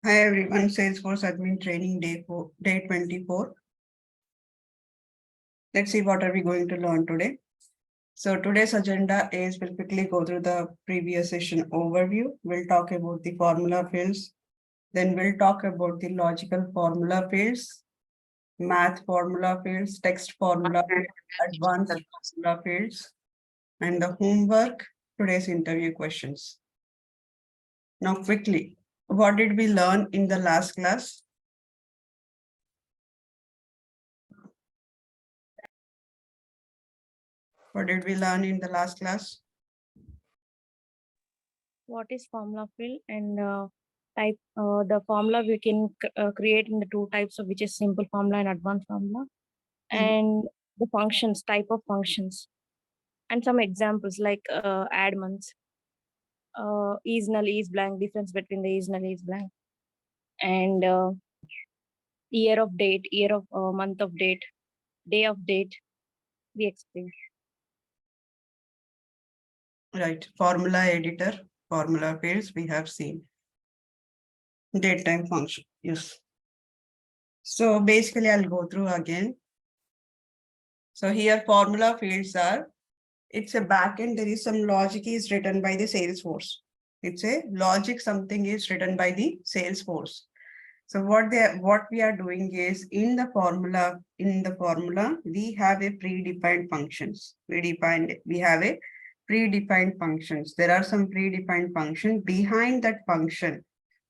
Hi everyone, Salesforce admin training day 24. Let's see what are we going to learn today. So today's agenda is we'll quickly go through the previous session overview. We'll talk about the formula fields. Then we'll talk about the logical formula fields, math formula fields, text formula fields, advanced formula fields, and the homework, today's interview questions. Now quickly, what did we learn in the last class? What did we learn in the last class? What is formula field and type the formula we can create in the two types of which is simple formula and advanced formula, and the functions, type of functions, and some examples like add months, is null, is blank, difference between the is null, is blank, and year of date, year of month of date, day of date, we explain. Right, formula editor, formula fields we have seen. Date time function, yes. So basically I'll go through again. So here formula fields are, it's a backend, there is some logic is written by the Salesforce. It's a logic, something is written by the Salesforce. So what we are doing is in the formula, we have a predefined functions. We have a predefined functions. There are some predefined functions. Behind that function,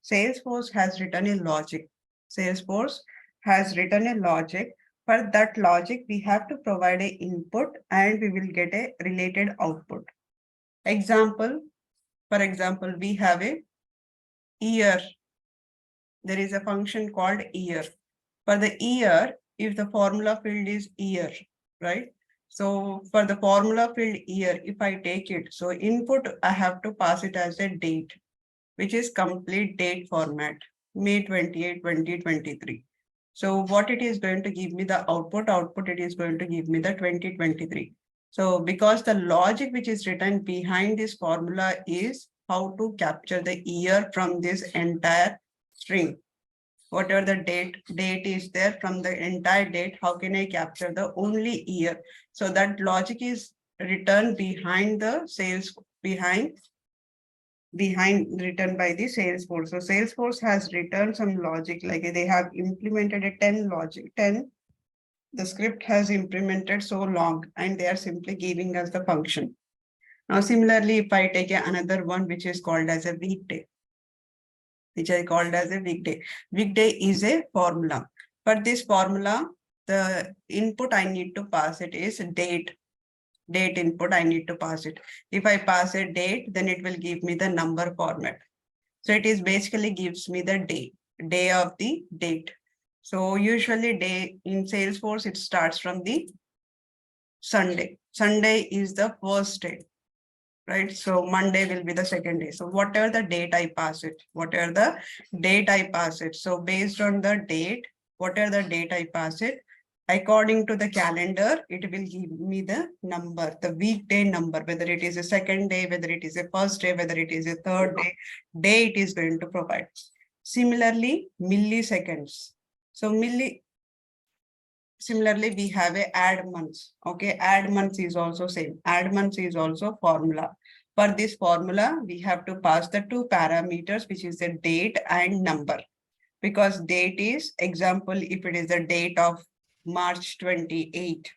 Salesforce has written a logic. Salesforce has written a logic. For that logic, we have to provide a input and we will get a related output. Example, for example, we have a year. There is a function called year. For the year, if the formula field is year, right? So for the formula field year, if I take it, so input, I have to pass it as a date, which is complete date format, May 28, 2023. So what it is going to give me the output, it is going to give me the 2023. So because the logic which is written behind this formula is how to capture the year from this entire string. Whatever the date is there from the entire date, how can I capture the only year? So that logic is written behind the sales, behind written by the Salesforce. So Salesforce has written some logic, like they have implemented a 10 logic, 10. The script has implemented so long and they are simply giving us the function. Now, similarly, if I take another one, which is called as a weekday, which I called as a weekday. Weekday is a formula. For this formula, the input I need to pass it is date. Date input, I need to pass it. If I pass a date, then it will give me the number format. So it is basically gives me the day of the date. So usually day in Salesforce, it starts from the Sunday. Sunday is the first day, right? So Monday will be the second day. So whatever the date I pass it, So based on the date, whatever the date I pass it, according to the calendar, it will give me the number, the weekday number, whether it is a second day, whether it is a first day, whether it is a third day it is going to provide. Similarly, milliseconds. So similarly, we have a add months. Okay, add months is also same. Add months is also formula. For this formula, we have to pass the two parameters, which is the date and number. Because date is, example, if it is the date of March 28,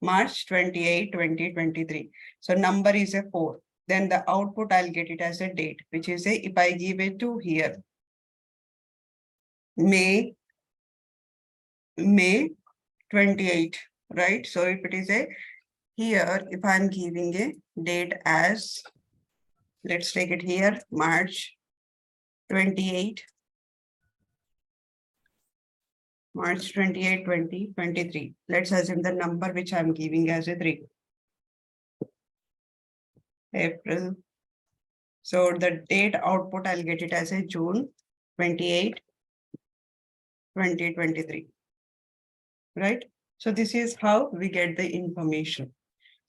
2023. So number is a 4. Then the output, I'll get it as a date, which is a, if I give it to here, May 28, right? So if it is a, here, if I'm giving a date as, let's take it here, March 28, 2023. Let's assume the number which I'm giving as a 3. April. So the date output, I'll get it as a June 28, 2023. Right? So this is how we get the information.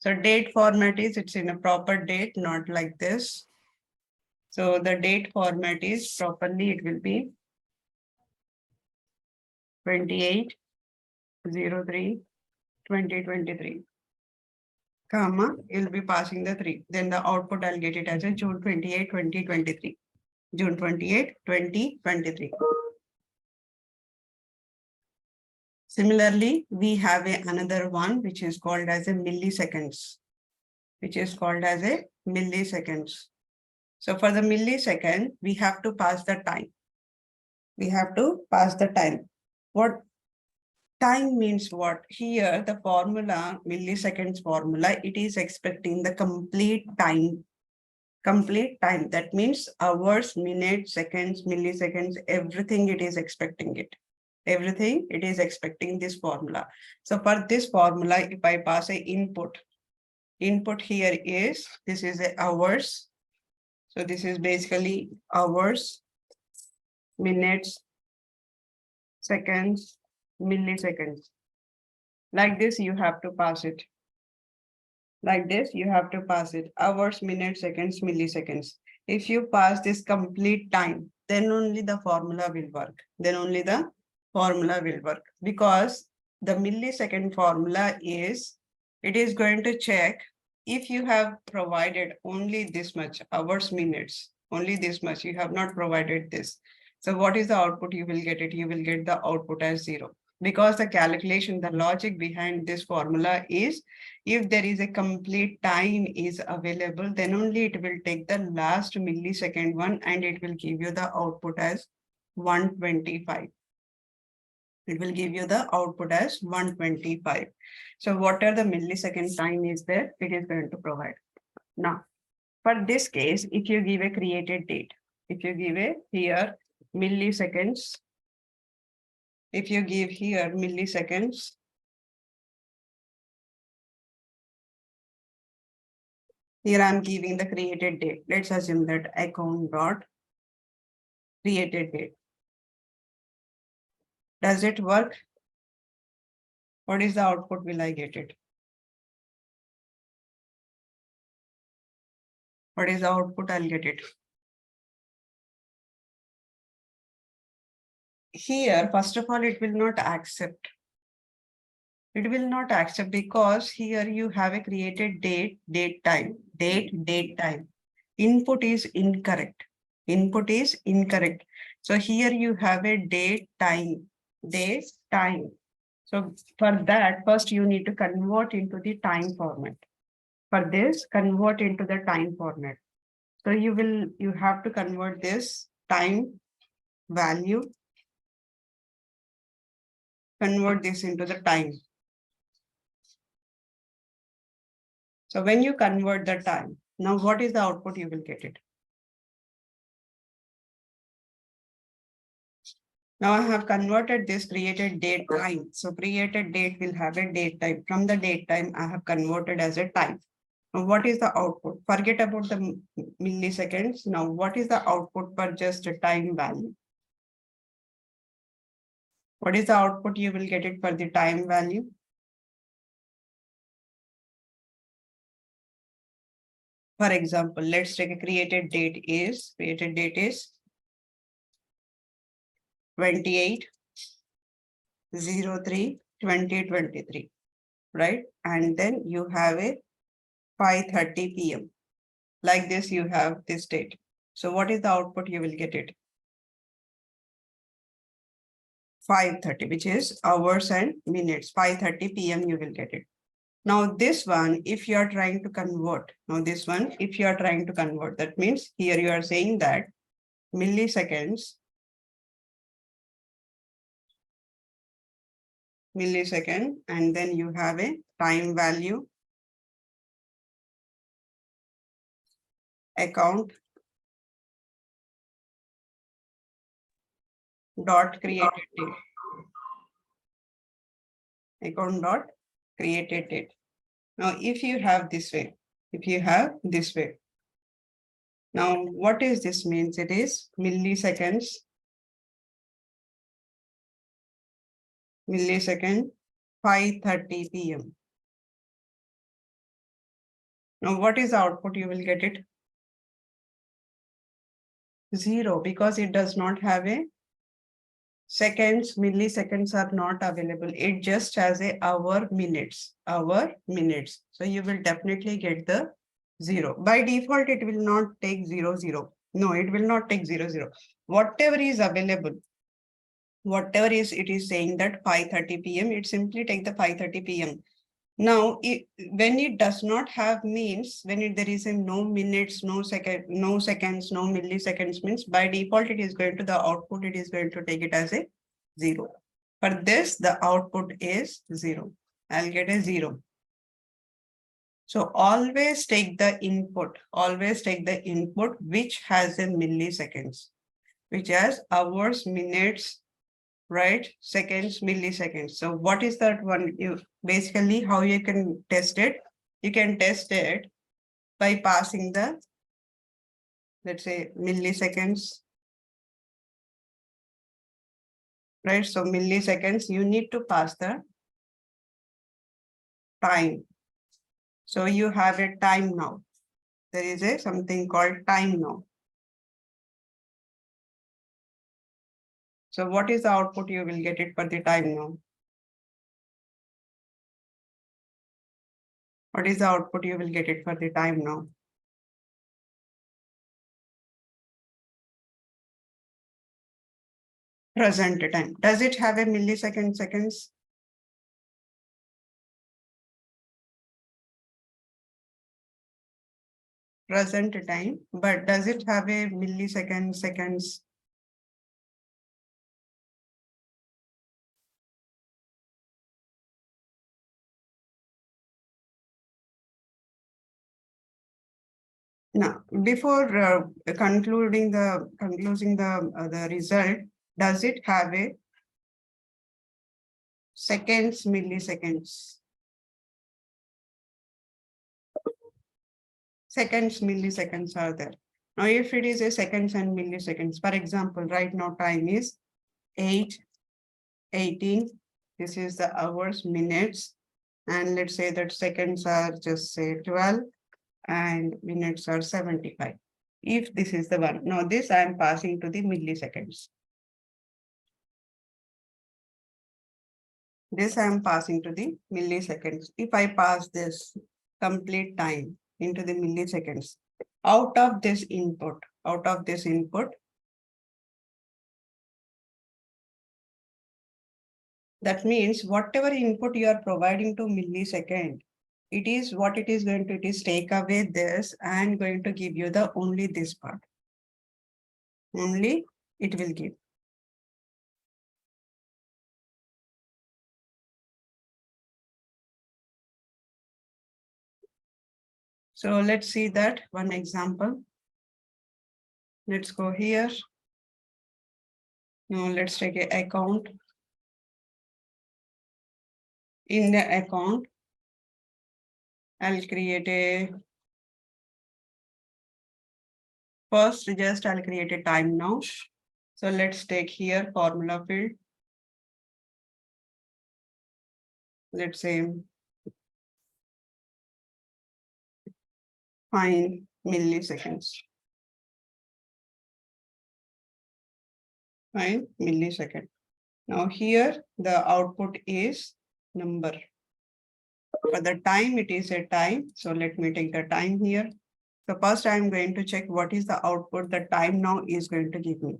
So date format is, it's in a proper date, not like this. So the date format is properly, it will be 2803 2023, comma, you'll be passing the 3. Then the output I'll get it as a June 28, 2023. June 28, 2023. Similarly, we have another one which is called as a milliseconds, So for the millisecond, we have to pass the time. What time means what? Here, the formula, milliseconds formula, it is expecting the complete time. That means hours, minutes, seconds, milliseconds, everything it is expecting it. Everything it is expecting this formula. So for this formula, if I pass a input here is, this is a hours. So this is basically hours, minutes, seconds, milliseconds. Like this, you have to pass it. Hours, minutes, seconds, milliseconds. If you pass this complete time, then only the formula will work. Because the millisecond formula is, it is going to check if you have provided only this much hours, minutes, only this much, you have not provided this. So what is the output you will get it? You will get the output as 0. Because the calculation, the logic behind this formula is, if there is a complete time is available, then only it will take the last millisecond one and it will give you the output as 125. It will give you the output as 125. So what are the millisecond time is there? It is going to provide. Now, for this case, if you give a created date, if you give a here milliseconds, if you give here milliseconds, here I'm giving the created date. Let's assume that account dot created date. Does it work? What is the output? Will I get it? What is the output? I'll get it. Here, first of all, it will not accept. It will not accept because here you have a created date, date time. Input is incorrect. So here you have a date time. So for that, first you need to convert into the time format. For this, convert into the time format. So you have to convert this time value, convert this into the time. So when you convert the time, now what is the output? You will get it. Now I have converted this created date time. So created date will have a date time. From the date time, I have converted as a time. Now what is the output? Forget about the milliseconds. Now what is the output for just a time value? What is the output? You will get it for the time value. For example, let's take a created date is 28/03/2023, right? And then you have a 5:30 p.m. Like this, you have this date. So what is the output? You will get it. 5:30, which is hours and minutes. 5:30 p.m. you will get it. Now this one, if you are trying to convert, that means here you are saying that millisecond, and then you have a time value, account dot created date. Now, if you have this way, now what is this means? It is millisecond, 5:30 p.m. Now, what is the output? You will get it 0 because it does not have a Seconds, milliseconds are not available. It just has a hour, minutes, hour, minutes. So you will definitely get the 0. By default, it will not take 0, 0. No, it will not take 0, 0. Whatever is available, whatever is it is saying that 5:30 p.m., it simply take the 5:30 p.m. Now, when it does not have means, when there is a no minutes, no seconds, no milliseconds means by default, it is going to the output, it is going to take it as a 0. For this, the output is 0. I'll get a 0. So always take the input, which has a milliseconds, which has hours, minutes, right? Seconds, milliseconds. So what is that one? You basically how you can test it? You can test it by passing the, let's say, milliseconds, right? So milliseconds, you need to pass the time. So you have a time now. There is a something called time now. So what is the output you will get it for the time now? What is the output you will get it for the time now? Present time. Does it have a millisecond seconds? Present time, but does it have a millisecond seconds? Now, before concluding the result, does it have a seconds, milliseconds? Seconds, milliseconds are there. Now, if it is a seconds and milliseconds, for example, right now time is 8:18. This is the hours, minutes, and let's say that seconds are just say 12 and minutes are 75. If this is the one, now this I am passing to the milliseconds. This I am passing to the milliseconds. If I pass this complete time into the milliseconds, out of this input, that means whatever input you are providing to millisecond, it is what it is going to, it is take away this and going to give you the only this part. Only it will give. So let's see that one example. Let's go here. Now let's take an account. In the account, I'll create a first just I'll create a time now. So let's take here formula field. Let's say find milliseconds. Find millisecond. Now here the output is number. For the time it is a time. So let me take the time here. So first I'm going to check what is the output the time now is going to give me.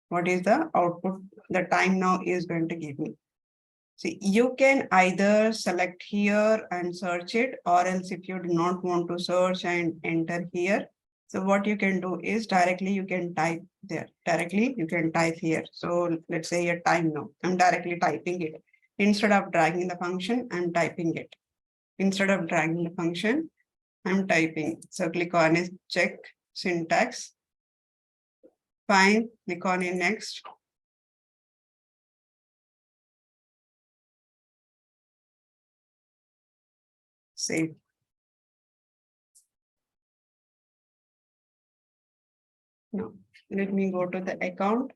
What is the output the time now is going to give me. See, you can either select here and search it, or else if you do not want to search and enter here. So what you can do is directly you can type there. Directly you can type here. So let's say a time now. I'm directly typing it. Instead of dragging the function, I'm typing it. Instead of dragging the function, I'm typing. So click on it, check syntax. Fine, click on it next. Save. Now, let me go to the account.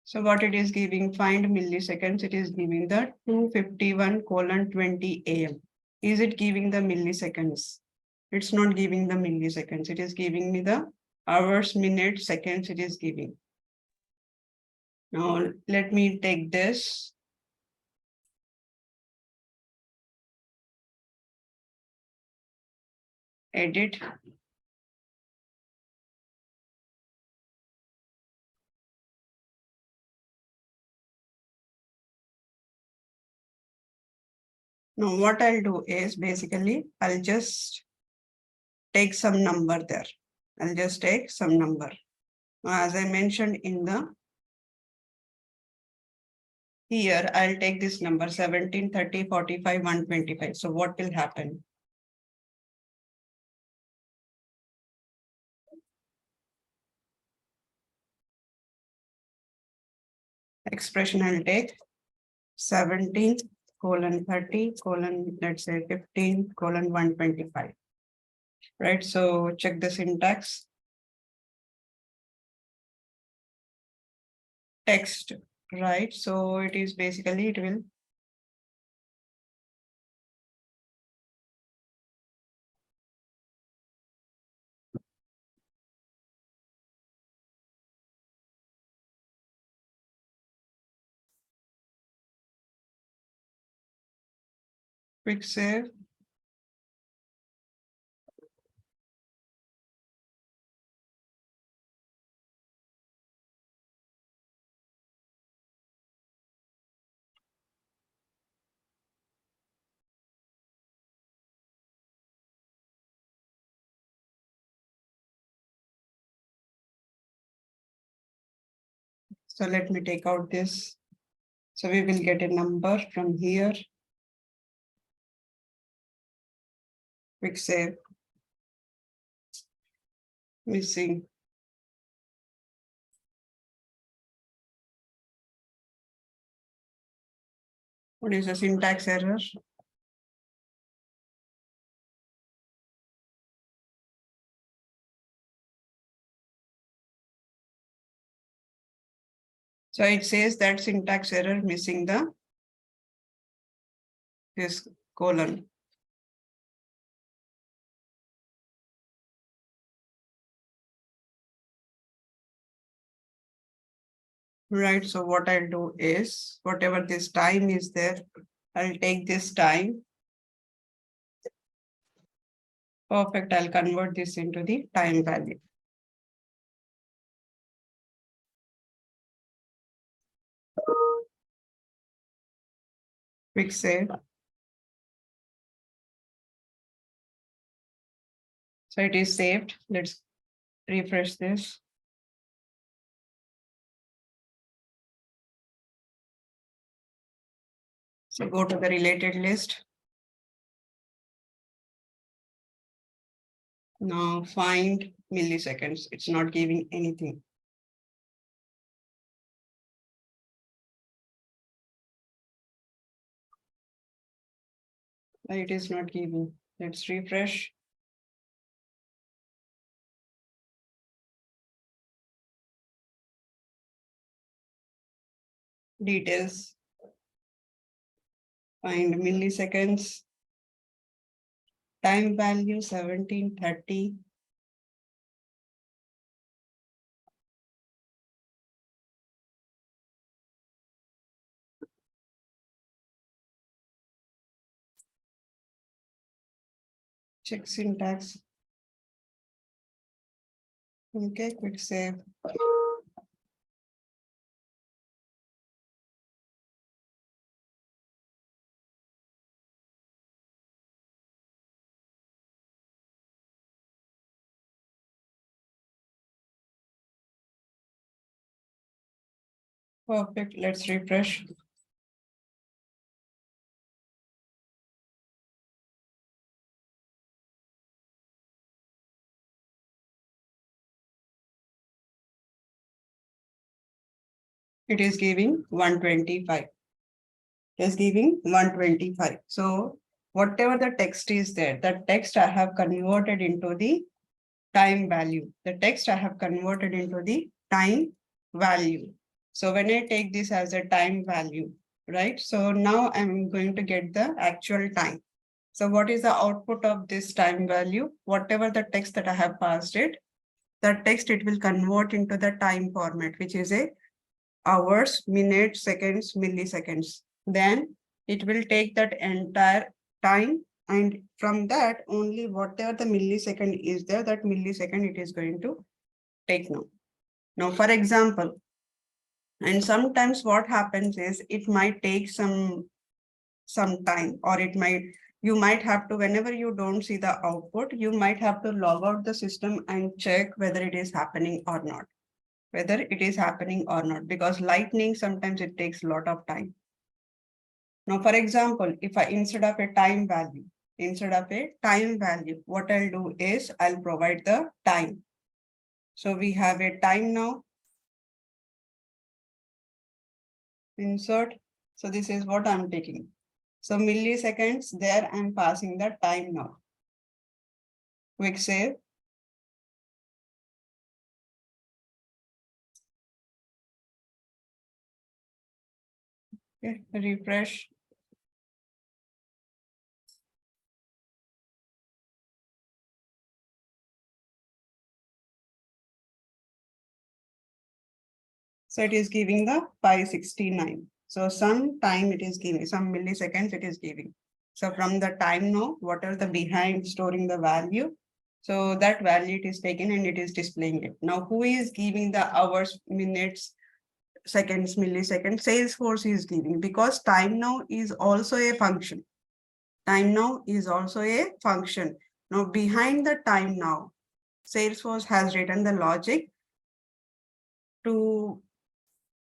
So what it is giving, find milliseconds, it is giving the 2:51:20 AM. Is it giving the milliseconds? It's not giving the milliseconds. It is giving me the hours, minutes, seconds it is giving. Now let me take this. Edit. Now what I'll do is basically I'll just take some number there. I'll just take some number. As I mentioned in the here, I'll take this number 17, 30, 45, 125. So what will happen? Expression I'll take 17:30, let's say 15:125. Right. So check the syntax. Text, right? So it is basically it will quick save. So let me take out this. So we will get a number from here. Quick save. Missing. What is the syntax error? So it says that syntax error missing the this colon. Right. So what I'll do is whatever this time is there, I'll take this time. Perfect. I'll convert this into the time value. Quick save. So it is saved. Let's refresh this. So go to the related list. Now find milliseconds. It's not giving anything. It is not giving. Let's refresh. Details. Find milliseconds. Time value 17:30. Check syntax. Okay, quick save. Perfect. Let's refresh. It is giving 125. It is giving 125. So whatever the text is there, the text I have converted into the time value. The text I have converted into the time value. So when I take this as a time value, right? So now I'm going to get the actual time. So what is the output of this time value? Whatever the text that I have passed it, the text it will convert into the time format, which is a hours, minutes, seconds, milliseconds. Then it will take that entire time, and from that only whatever the millisecond is there, that millisecond it is going to take now. Now, for example, and sometimes what happens is it might take some time, or it might, you might have to, whenever you don't see the output, you might have to log out the system and check whether it is happening or not, because lightning sometimes it takes a lot of time. Now, for example, if I instead of a time value, what I'll do is I'll provide the time. So we have a time now. Insert. So this is what I'm taking. So milliseconds, there I'm passing the time now. Quick save. Okay, refresh. So it is giving the 569. So some time it is giving, some milliseconds it is giving. So from the time now, whatever the behind storing the value, so that value it is taken and it is displaying it. Now, who is giving the hours, minutes, seconds, milliseconds? Salesforce is giving, because time now is also a function. Time now is also a function. Now, behind the time now, Salesforce has written the logic to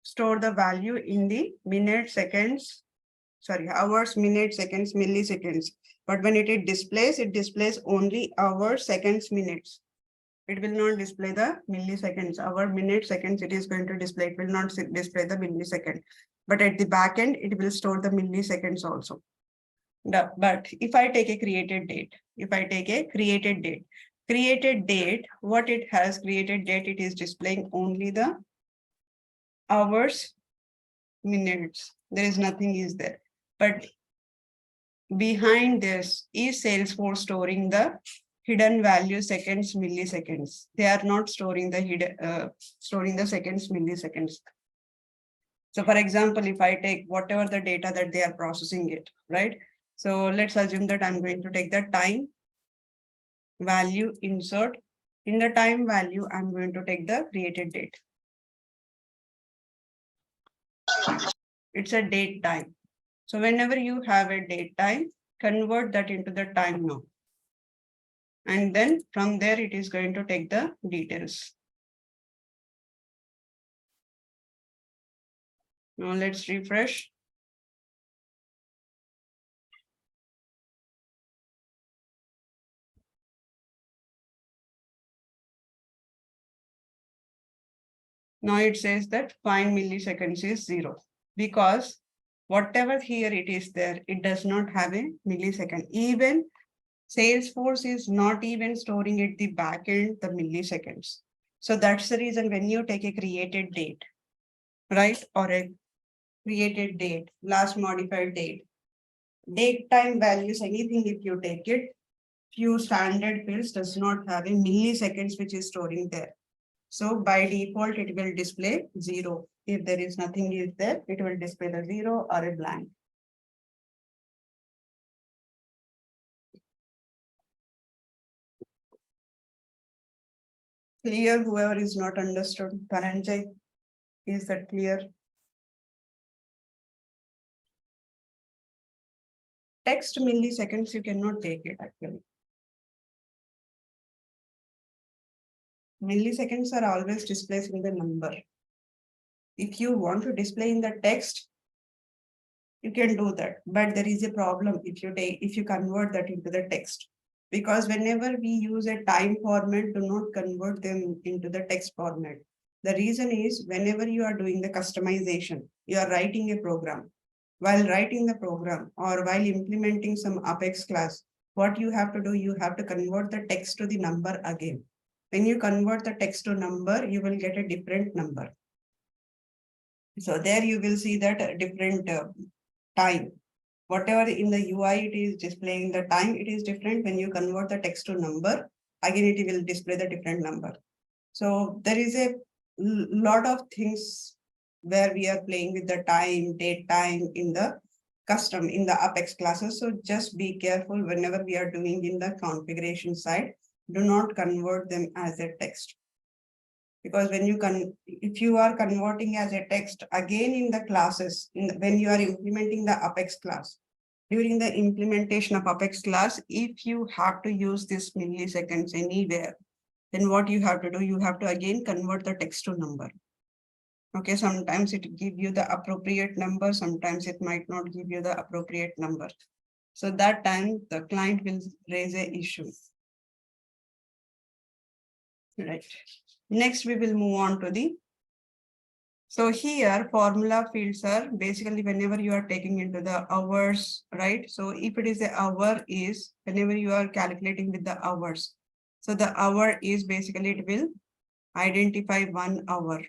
store the value in the hours, minutes, seconds, milliseconds. But when it displays only hours, seconds, minutes. It will not display the milliseconds. Hour, minute, seconds, it is going to display. It will not display the millisecond. But at the back end, it will store the milliseconds also. But if I take a created date, what it has created date, it is displaying only the hours, minutes. There is nothing is there. But behind this is Salesforce storing the hidden value seconds, milliseconds. They are not storing the storing the seconds, milliseconds. So for example, if I take whatever the data that they are processing it, right? So let's assume that I'm going to take the time value, insert. In the time value, I'm going to take the created date. It's a date time. So whenever you have a date time, convert that into the time now. And then from there, it is going to take the details. Now let's refresh. Now it says that 5 milliseconds is 0, because whatever here it is there, it does not have a millisecond. Even Salesforce is not even storing at the back end the milliseconds. So that's the reason when you take a created date, right? Or a created date, last modified date, date time values, anything if you take it, few standard fields does not have a milliseconds which is storing there. So by default, it will display 0. If there is nothing is there, it will display the 0 or a blank. Clear, whoever is not understood. Dhananjay, is that clear? Text milliseconds, you cannot take it actually. Milliseconds are always displayed in the number. If you want to display in the text, you can do that. But there is a problem if you convert that into the text. Because whenever we use a time format, do not convert them into the text format. The reason is whenever you are doing the customization, you are writing a program. While writing the program or while implementing some Apex class, what you have to do, you have to convert the text to the number again. When you convert the text to number, you will get a different number. So there you will see that different time. Whatever in the UI it is displaying the time, it is different. When you convert the text to number, again it will display the different number. So there is a lot of things where we are playing with the time, date time in the custom in the Apex classes. So just be careful whenever we are doing in the configuration side. Do not convert them as a text. Because when you if you are converting as a text again in the classes, when you are implementing the Apex class, during the implementation of Apex class, if you have to use this milliseconds anywhere, then what you have to do, you have to again convert the text to number. Okay, sometimes it give you the appropriate number, sometimes it might not give you the appropriate number. So that time the client will raise a issue. Right. Next, we will move on to the. So here formula fields are basically whenever you are taking into the hours, right? So if it is the hour is whenever you are calculating with the hours. So the hour is basically it will identify 1 hour.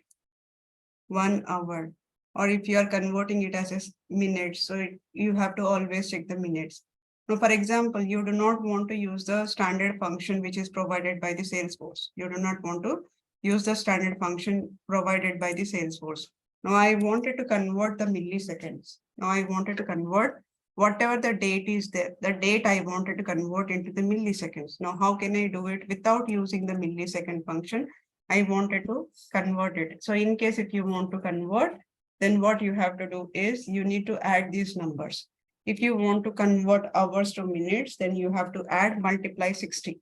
1 hour, or if you are converting it as a minute, so you have to always check the minutes. Now, for example, you do not want to use the standard function which is provided by the Salesforce. You do not want to use the standard function provided by the Salesforce. Now, I wanted to convert the milliseconds. Now, I wanted to convert whatever the date is there, the date I wanted to convert into the milliseconds. Now, how can I do it without using the millisecond function? I wanted to convert it. So in case if you want to convert, then what you have to do is you need to add these numbers. If you want to convert hours to minutes, then you have to add multiply 60.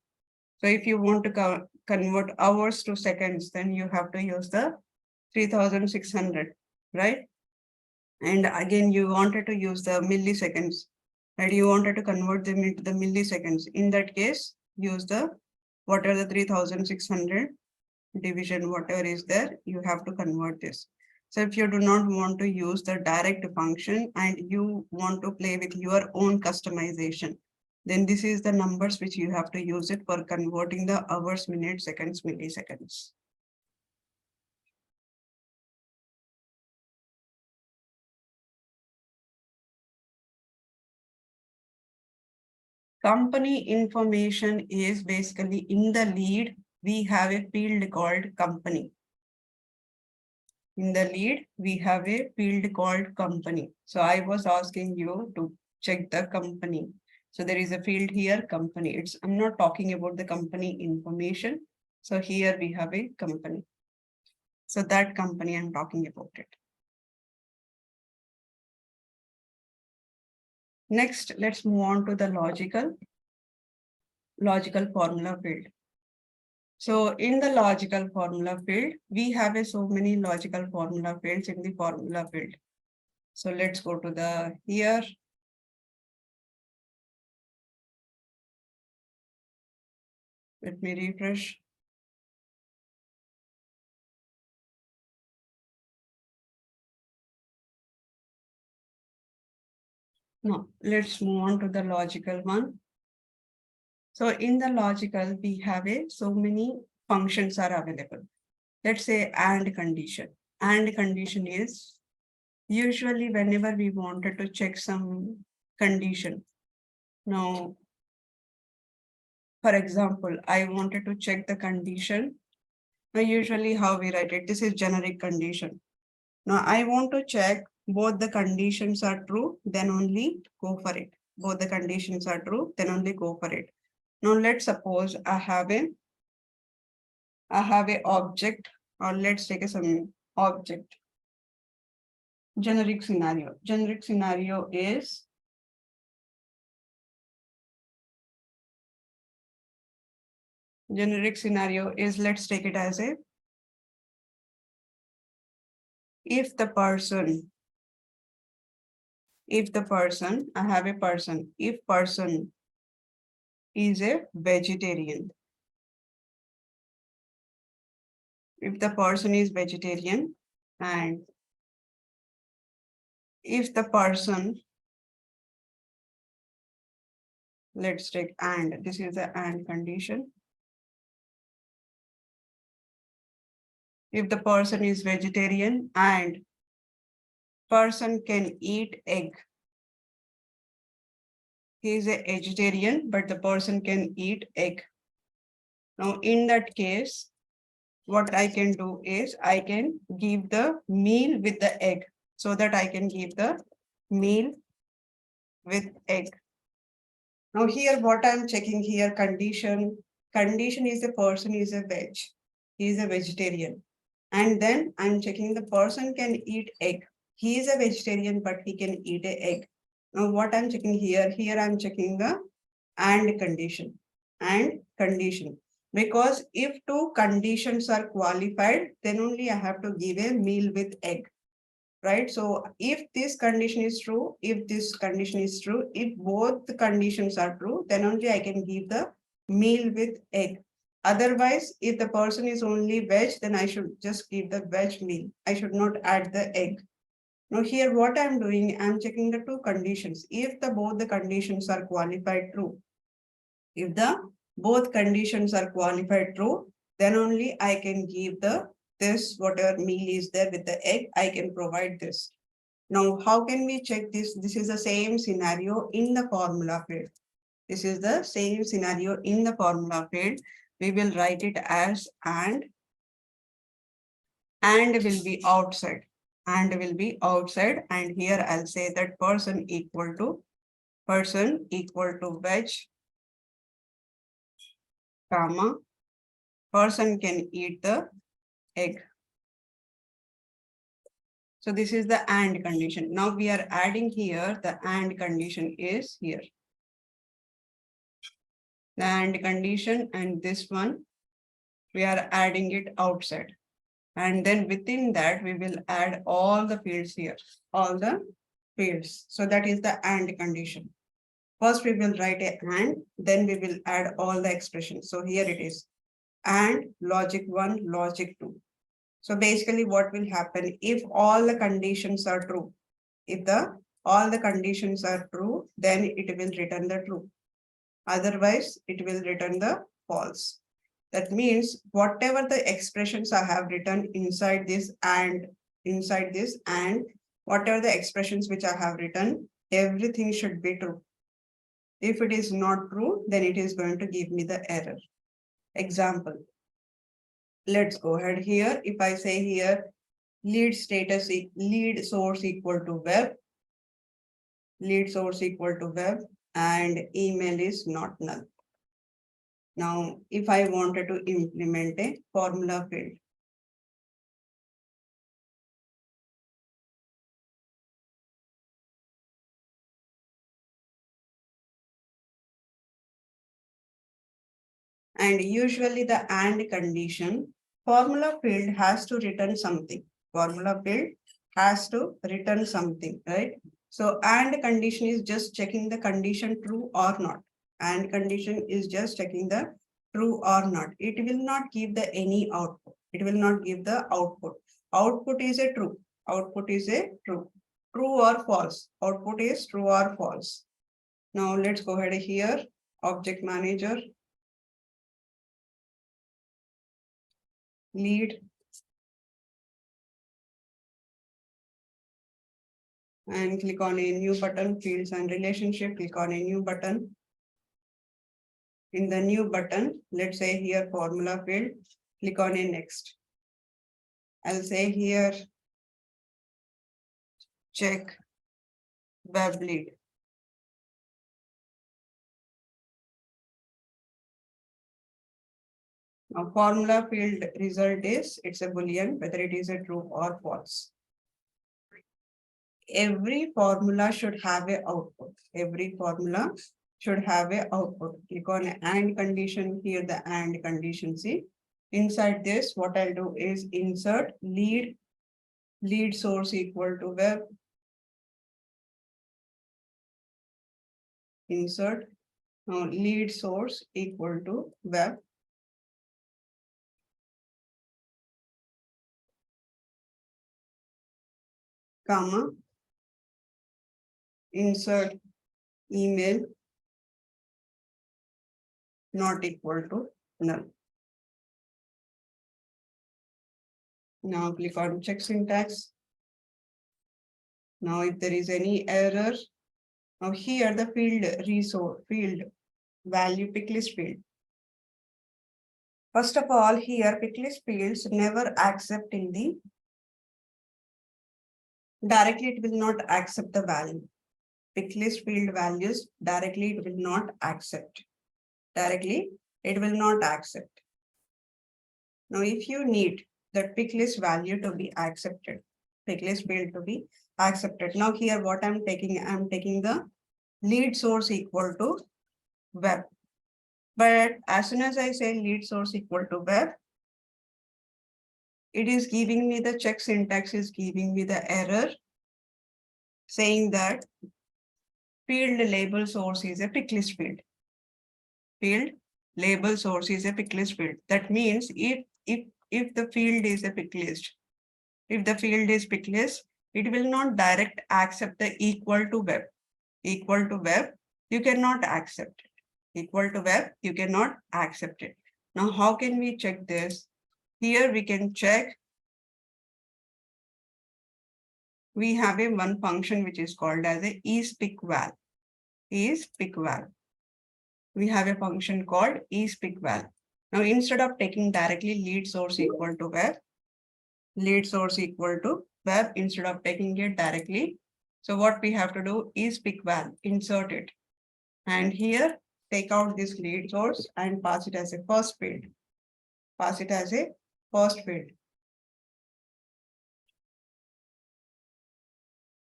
So if you want to convert hours to seconds, then you have to use the 3600, right? And again, you wanted to use the milliseconds, right? You wanted to convert them into the milliseconds. In that case, use the what are the 3600 division, whatever is there, you have to convert this. So if you do not want to use the direct function and you want to play with your own customization, then this is the numbers which you have to use it for converting the hours, minutes, seconds, milliseconds. Company information is basically in the lead, we have a field called company. In the lead, we have a field called company. So I was asking you to check the company. So there is a field here, company. I'm not talking about the company information. So here we have a company. So that company I'm talking about it. Next, let's move on to the logical formula field. So in the logical formula field, we have so many logical formula fields in the formula field. So let's go to the here. Let me refresh. No, let's move on to the logical one. So in the logical, we have so many functions are available. Let's say and condition. And condition is usually whenever we wanted to check some condition. Now, for example, I wanted to check the condition. Now, usually how we write it, this is generic condition. Now, I want to check both the conditions are true, then only go for it. Both the conditions are true, then only go for it. Now, let's suppose I have a object, or let's take some object. Generic scenario. Generic scenario is let's take it as a if the person, I have a person, if person is a vegetarian. If the person is vegetarian, and if the person, let's take and, this is the and condition. If the person is vegetarian and person can eat egg. He is a vegetarian, but the person can eat egg. Now, in that case, what I can do is I can give the meal with the egg, so that I can give the meal with egg. Now here, what I'm checking here, condition is the person is a veg. He is a vegetarian. And then I'm checking the person can eat egg. He is a vegetarian, but he can eat a egg. Now what I'm checking here I'm checking the and condition. Because if two conditions are qualified, then only I have to give a meal with egg, right? So if this condition is true, if both the conditions are true, then only I can give the meal with egg. Otherwise, if the person is only veg, then I should just give the veg meal. I should not add the egg. Now here what I'm doing, I'm checking the two conditions. If the both the conditions are qualified true, if the both conditions are qualified true, then only I can give the this whatever meal is there with the egg, I can provide this. Now, how can we check this? This is the same scenario in the formula field. This is the same scenario in the formula field. We will write it as and will be outside. And will be outside. And here I'll say that person equal to veg, comma, person can eat the egg. So this is the and condition. Now we are adding here, the and condition is here. The and condition and this one, we are adding it outside. And then within that, we will add all the fields here, all the fields. So that is the and condition. First, we will write a and, then we will add all the expressions. So here it is, and logic 1, logic 2. So basically what will happen if all the conditions are true? If all the conditions are true, then it will return the true. Otherwise, it will return the false. That means whatever the expressions I have written inside this and whatever the expressions which I have written, everything should be true. If it is not true, then it is going to give me the error. Example. Let's go ahead here. If I say here, lead source equal to web, and email is not null. Now, if I wanted to implement a formula field, and usually the and condition, formula field has to return something. Formula field has to return something, right? So and condition is just checking the condition true or not. And condition is just checking the true or not. It will not give the any output. It will not give the output. Output is a true. Output is a true. True or false. Output is true or false. Now let's go ahead here. Object manager. Lead. And click on a new button, fields and relationship, click on a new button. In the new button, let's say here formula field, click on a next. I'll say here, check web lead. Now formula field result is, it's a Boolean, whether it is a true or false. Every formula should have a output. Every formula should have a output. Click on and condition here, the and condition. See, inside this, what I'll do is insert lead source equal to web. Insert lead source equal to web. Comma. Insert email not equal to null. Now click on check syntax. Now, if there is any error, now here the field value pick list field. First of all, here pick list fields never accept in the directly, it will not accept the value. Pick list field values directly, it will not accept. Directly, it will not accept. Now, if you need that pick list value to be accepted, pick list field to be accepted. Now, here what I'm taking the lead source equal to web. But as soon as I say lead source equal to web, it is giving me the check syntax is giving me the error saying that field label source is a pick list field. Field label source is a pick list field. That means if the field is a pick list, if the field is pick list, it will not direct accept the equal to web. Equal to web, you cannot accept it. Equal to web, you cannot accept it. Now, how can we check this? Here we can check. We have a one function which is called as a isPickVal. isPickVal. We have a function called isPickVal. Now, instead of taking directly lead source equal to web, instead of taking it directly, so what we have to do is pickVal, insert it. And here, take out this lead source and pass it as a first field. Pass it as a first field.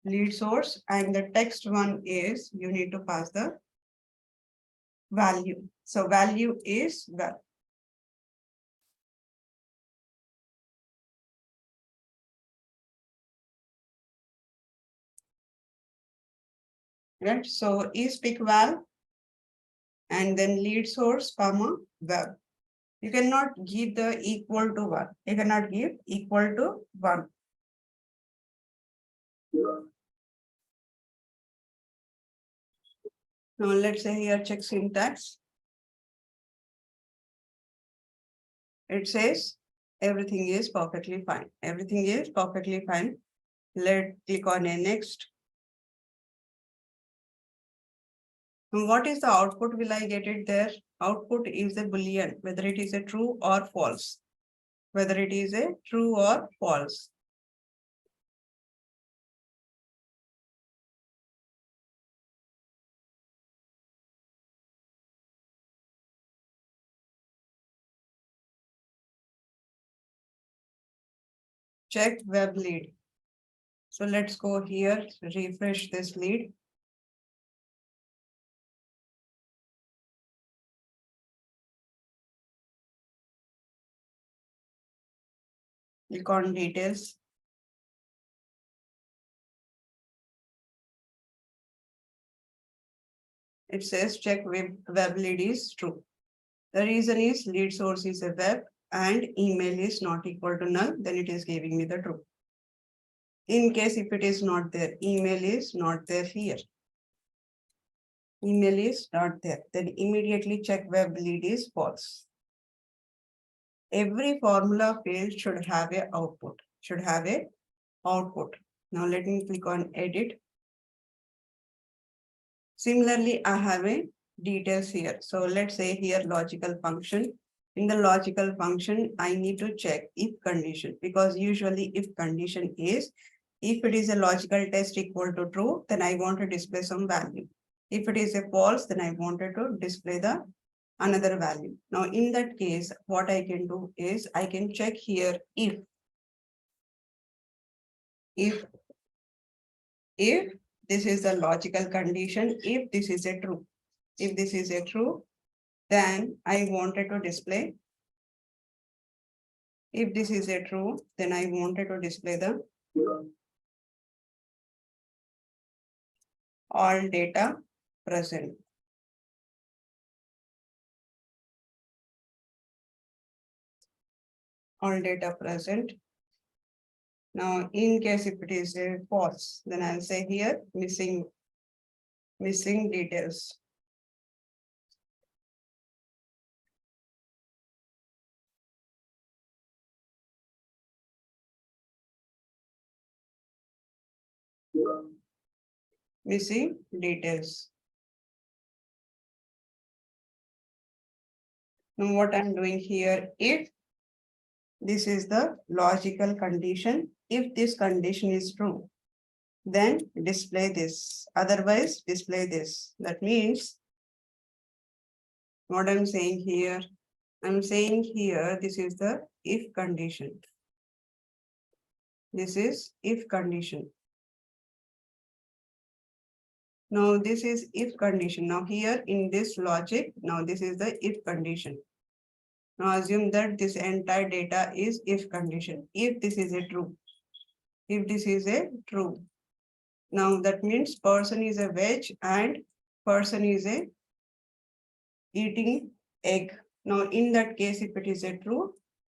Lead source, and the text one is you need to pass the value. So value is web. Right? So isPickVal and then lead source, comma, web. You cannot give the equal to 1. You cannot give equal to 1. Now let's say here check syntax. It says everything is perfectly fine. Everything is perfectly fine. Let's click on a next. And what is the output? Will I get it there? Output is a Boolean, whether it is a true or false. Whether it is a true or false. Check web lead. So let's go here, refresh this lead. Click on details. It says check web lead is true. The reason is lead source is a web and email is not equal to null, then it is giving me the true. In case if it is not there, email is not there here. Email is not there, then immediately check web lead is false. Every formula field should have a output, Now let me click on edit. Similarly, I have a details here. So let's say here logical function. In the logical function, I need to check if condition, because usually if condition is, if it is a logical test equal to true, then I want to display some value. If it is a false, then I wanted to display the another value. Now, in that case, what I can do is I can check here if this is the logical condition, if this is a true. If this is a true, then I wanted to display. If this is a true, then I wanted to display the all data present. All data present. Now, in case if it is a false, then I'll say here missing details. Missing details. Now what I'm doing here, if this is the logical condition, if this condition is true, then display this, otherwise display this. That means what I'm saying here, I'm saying here, this is the if condition. This is if condition. Now this is if condition. Now here in this logic, now this is the if condition. Now assume that this entire data is if condition. If this is a true. If this is a true. Now that means person is a veg and person is a eating egg. Now in that case, if it is a true,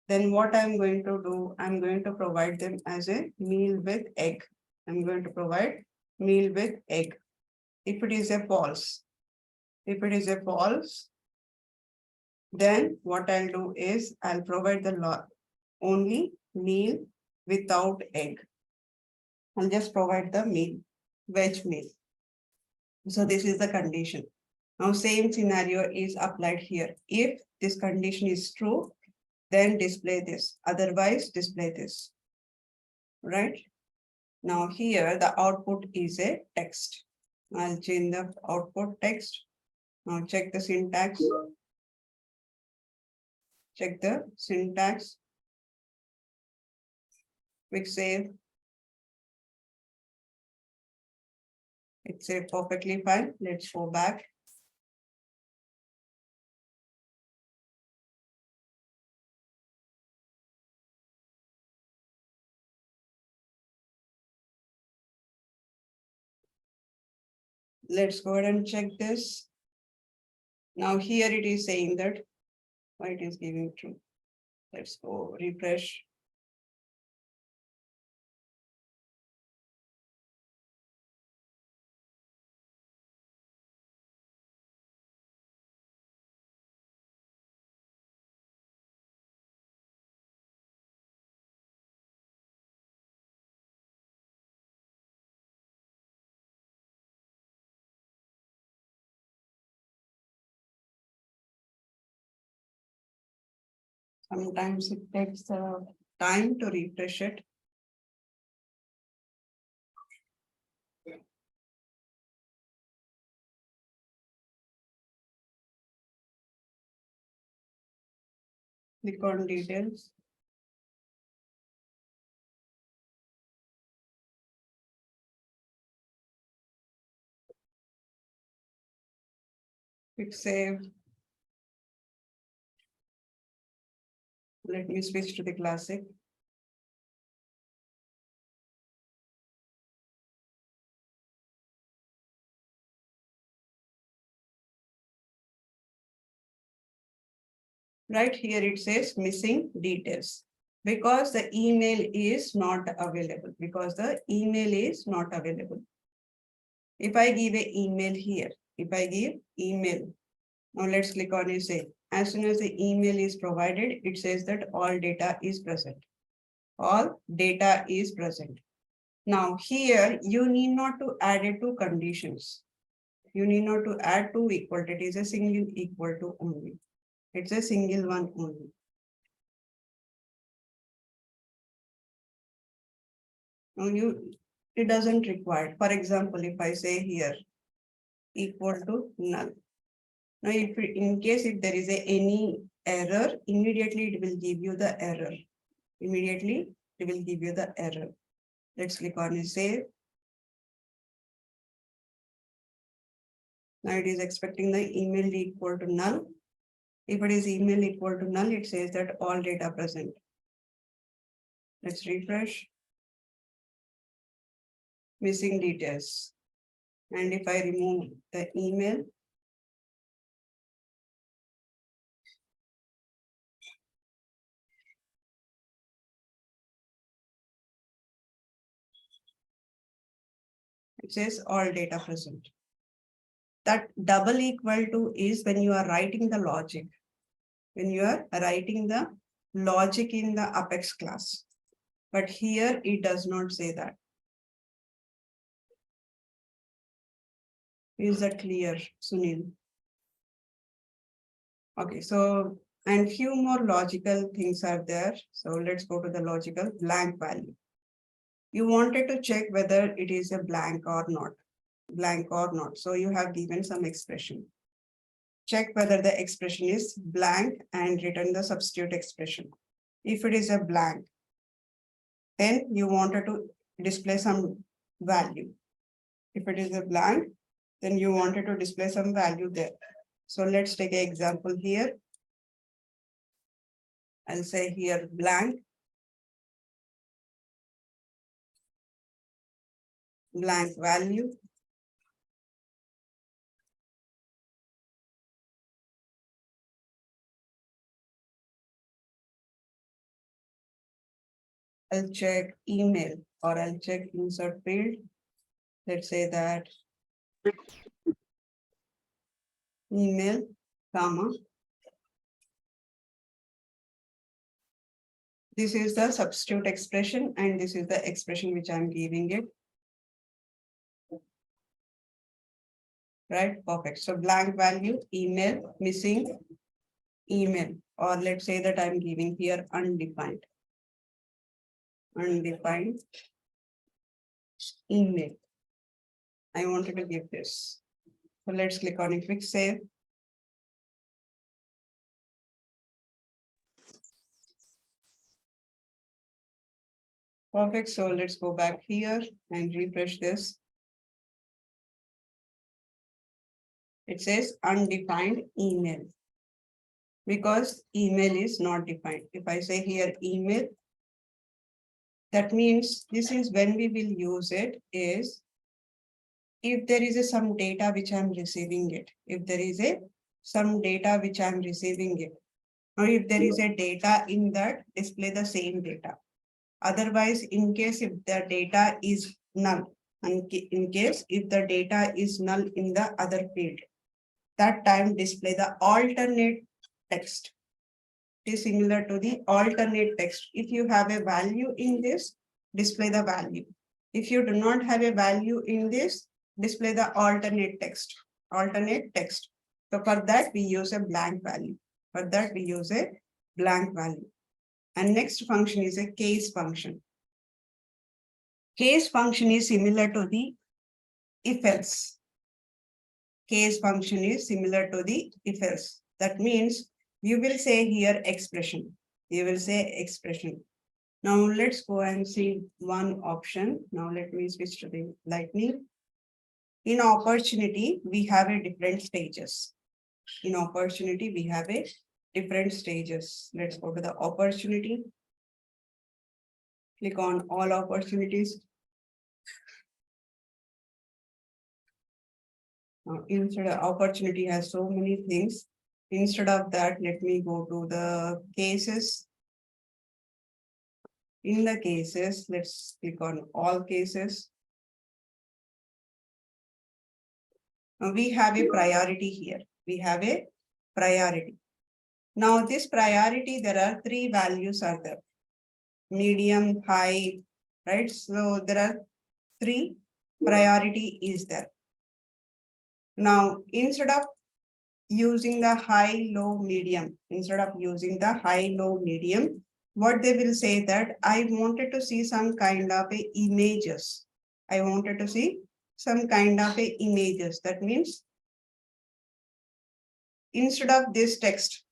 then what I'm going to do, I'm going to provide them as a meal with egg. I'm going to provide meal with egg. If it is a false, if it is a false, then what I'll do is I'll provide the lot only meal without egg. I'll just provide the meal, veg meal. So this is the condition. Now same scenario is applied here. If this condition is true, then display this. Otherwise, display this. Right? Now here the output is a text. I'll change the output text. Now check the syntax. Check the syntax. Quick save. It's a perfectly fine. Let's go back. Let's go ahead and check this. Now here it is saying that why it is giving true. Let's go refresh. Sometimes it takes time to refresh it. Click on details. Click save. Let me switch to the classic. Right here it says missing details because the email is not available. Because the email is not available. If I give an email here, if I give email, now let's click on it. Say as soon as the email is provided, it says that all data is present. All data is present. Now here you need not to add it to conditions. You need not to add two equal to, it is a single equal to only. It's a single one only. Now it doesn't require. For example, if I say here equal to null. Now if in case if there is any error, immediately it will give you the error. Immediately it will give you the error. Let's click on save. Now it is expecting the email equal to null. If it is email equal to null, it says that all data present. Let's refresh. Missing details. And if I remove the email, it says all data present. That double equal to is when you are writing the logic. When you are writing the logic in the Apex class. But here it does not say that. Is that clear, Sunil? Okay, so, and few more logical things are there. So let's go to the logical blank value. You wanted to check whether it is a blank or not, blank or not. So you have given some expression. Check whether the expression is blank and return the substitute expression. If it is a blank, then you wanted to display some value. If it is a blank, then you wanted to display some value there. So let's take an example here. I'll say here blank, blank value. I'll check email or I'll check insert field. Let's say that email, comma. This is the substitute expression and this is the expression which I'm giving it. Right, perfect. So blank value, email, missing email, or let's say that I'm giving here undefined. Undefined email. I wanted to give this. So let's click on it, click save. Perfect. So let's go back here and refresh this. It says undefined email because email is not defined. If I say here email, that means this is when we will use it is if there is some data which I'm receiving it, if there is some data which I'm receiving it, or if there is a data in that, display the same data. Otherwise, in case if the data is null, and in case if the data is null in the other field, that time display the alternate text. It is similar to the alternate text. If you have a value in this, display the value. If you do not have a value in this, display the alternate text. Alternate text. So for that, we use a blank value. For that, we use a blank value. And next function is a case function. Case function is similar to the if else. Case function is similar to the if else. That means you will say here expression. You will say expression. Now let's go and see one option. Now let me switch to the lightning. In opportunity, we have a different stages. In opportunity, we have a different stages. Let's go to the opportunity. Click on all opportunities. Now, instead of opportunity has so many things. Instead of that, let me go to the cases. In the cases, let's click on all cases. Now we have a priority here. We have a priority. Now this priority, there are three values are there. Medium, high, right? So there are three priority is there. Now instead of using the high, low, medium, instead of using the high, low, medium, what they will say that I wanted to see some kind of a images. I wanted to see some kind of a images. That means instead of this text,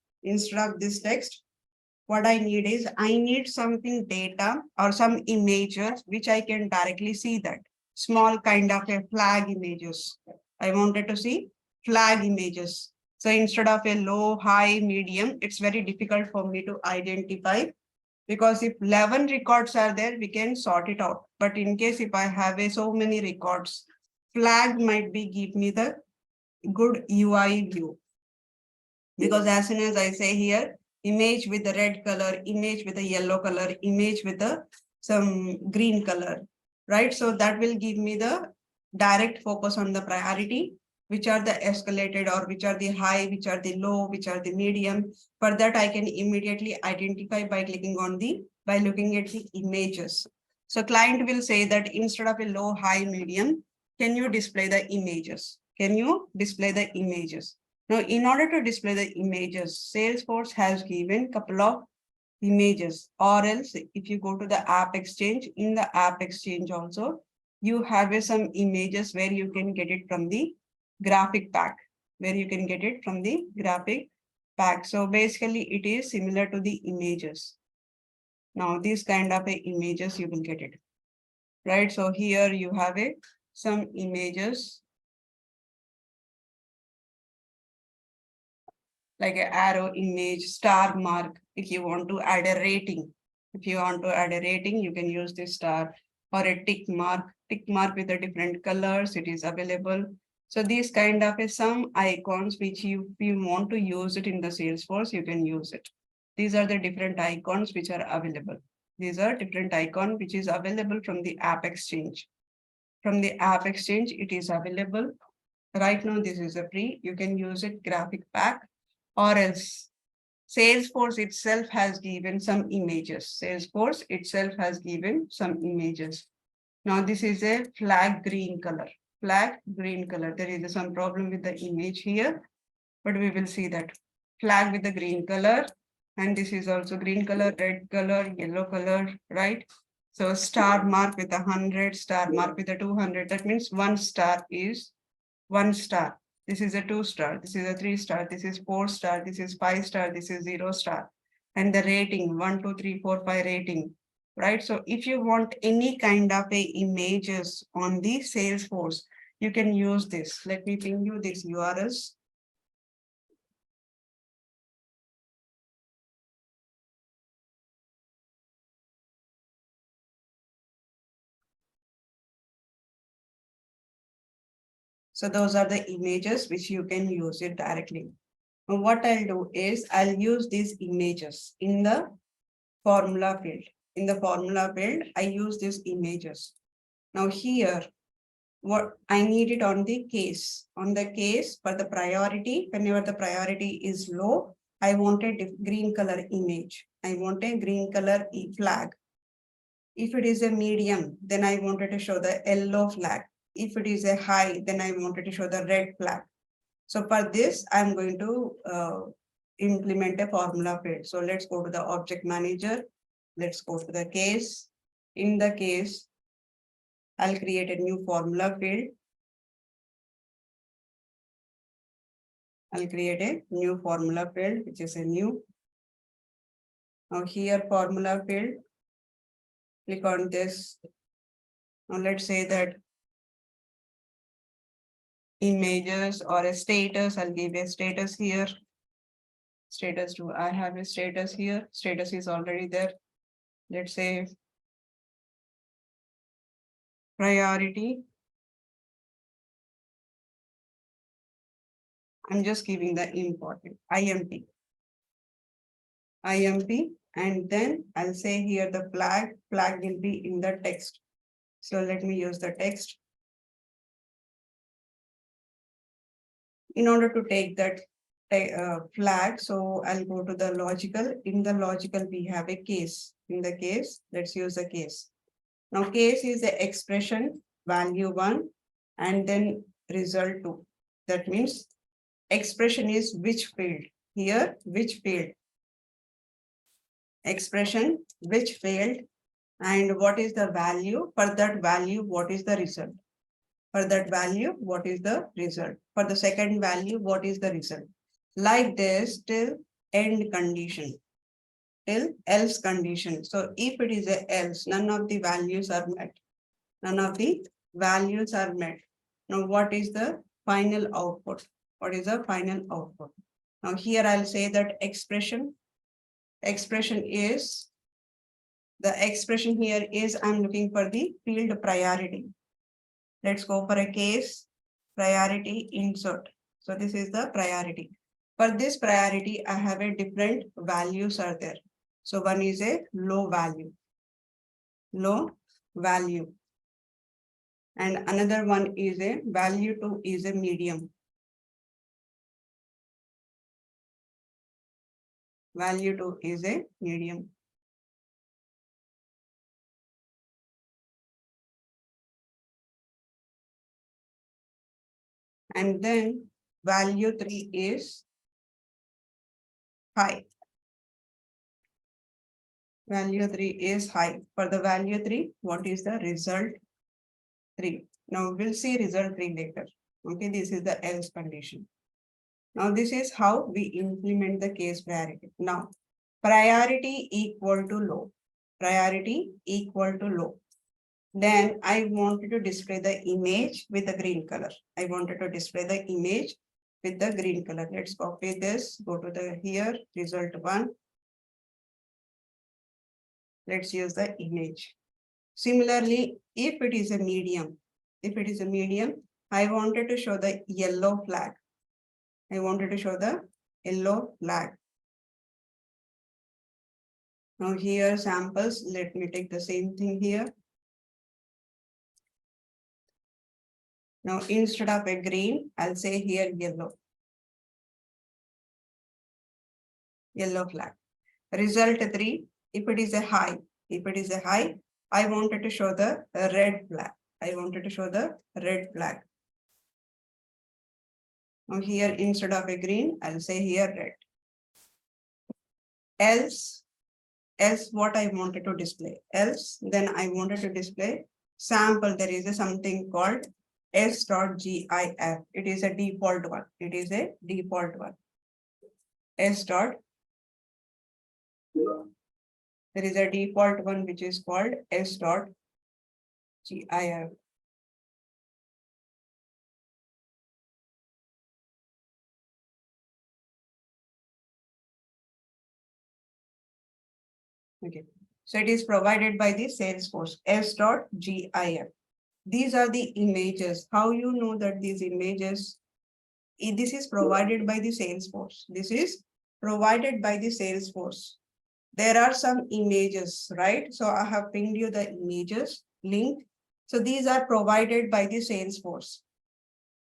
what I need is I need something data or some images which I can directly see that small kind of a flag images. I wanted to see flag images. So instead of a low, high, medium, it's very difficult for me to identify because if 11 records are there, we can sort it out. But in case if I have so many records, flag might be give me the good UI view. Because as soon as I say here, image with the red color, image with the yellow color, image with the some green color, right? So that will give me the direct focus on the priority, which are the escalated or which are the high, which are the low, which are the medium. For that, I can immediately identify by clicking on by looking at the images. So client will say that instead of a low, high, medium, can you display the images? Can you display the images? Now, in order to display the images, Salesforce has given couple of images, or else if you go to the app exchange, in the app exchange also, you have some images where you can get it from the graphic pack, where you can get it from the graphic pack. So basically it is similar to the images. Now these kind of images you will get it, right? So here you have some images like an arrow image, star mark. If you want to add a rating, if you want to add a rating, you can use this star, or a tick mark with the different colors. It is available. So these kind of some icons which if you want to use it in the Salesforce, you can use it. These are the different icons which are available. These are different icon which is available from the app exchange. From the app exchange, it is available. Right now, this is a free. You can use it graphic pack, or else Salesforce itself has given some images. Salesforce itself has given some images. Now this is a flag green color. Flag green color. There is some problem with the image here, but we will see that. Flag with the green color. And this is also green color, red color, yellow color, right? So star mark with 100, star mark with 200. That means 1 star is 1 star. This is a 2 star. This is a 3 star. This is 4 star. This is 5 star. This is 0 star. And the rating 1, 2, 3, 4, 5 rating, right? So if you want any kind of images on the Salesforce, you can use this. Let me ping you these URLs. So those are the images which you can use it directly. Now what I'll do is I'll use these images in the formula field. In the formula field, I use these images. Now here, what I need it on the case. On the case for the priority, whenever the priority is low, I want a green color image. I want a green color flag. If it is a medium, then I wanted to show the yellow flag. If it is a high, then I wanted to show the red flag. So for this, I'm going to implement a formula field. So let's go to the object manager. Let's go to the case. In the case, I'll create a new formula field. I'll create a new formula field, which is a new. Now here formula field, click on this. Now let's say that images or a status, I'll give a status here. Status to, I have a status here. Status is already there. Let's say priority. I'm just giving the important IMP. IMP, and then I'll say here the flag will be in the text. So let me use the text. In order to take that flag, so I'll go to the logical. In the logical, we have a case. In the case, let's use the case. Now case is the expression value 1 and then result 2. That means expression is which field. Here, which field? Expression, which field, and what is the value? For that value, what is the result? For that value, what is the result? For the second value, what is the result? Like this till end condition, till else condition. So if it is a else, none of the values are met. None of the values are met. Now, what is the final output? What is the final output? Now, here I'll say that expression is, the expression here is I'm looking for the field priority. Let's go for a case priority insert. So this is the priority. For this priority, I have a different values are there. So one is a low value. And another one is a value 2 is a medium. Value 2 is a medium. and then value 3 is high. Value 3 is high. For the value 3, what is the result 3? Now we'll see result 3 later. Okay, this is the else condition. Now this is how we implement the case priority. Now, priority equal to low. Priority equal to low. Then I wanted to display the image with the green color. I wanted to display the image with the green color. Let's copy this, go to the here, result 1. Let's use the image. Similarly, if it is a medium, I wanted to show the yellow flag. I wanted to show the yellow flag. Now here samples, let me take the same thing here. Now instead of a green, I'll say here yellow. Yellow flag. Result 3, if it is a high, I wanted to show the red flag. Now here instead of a green, I'll say here red. Else what I wanted to display. Then I wanted to display sample. There is something called s.gif. It is a default one. S dot. There is a default one which is called s.gif. Okay, so it is provided by the Salesforce s.gif. These are the images. How you know that these images? This is provided by the Salesforce. There are some images, right? So I have pinged you the images link. So these are provided by the Salesforce.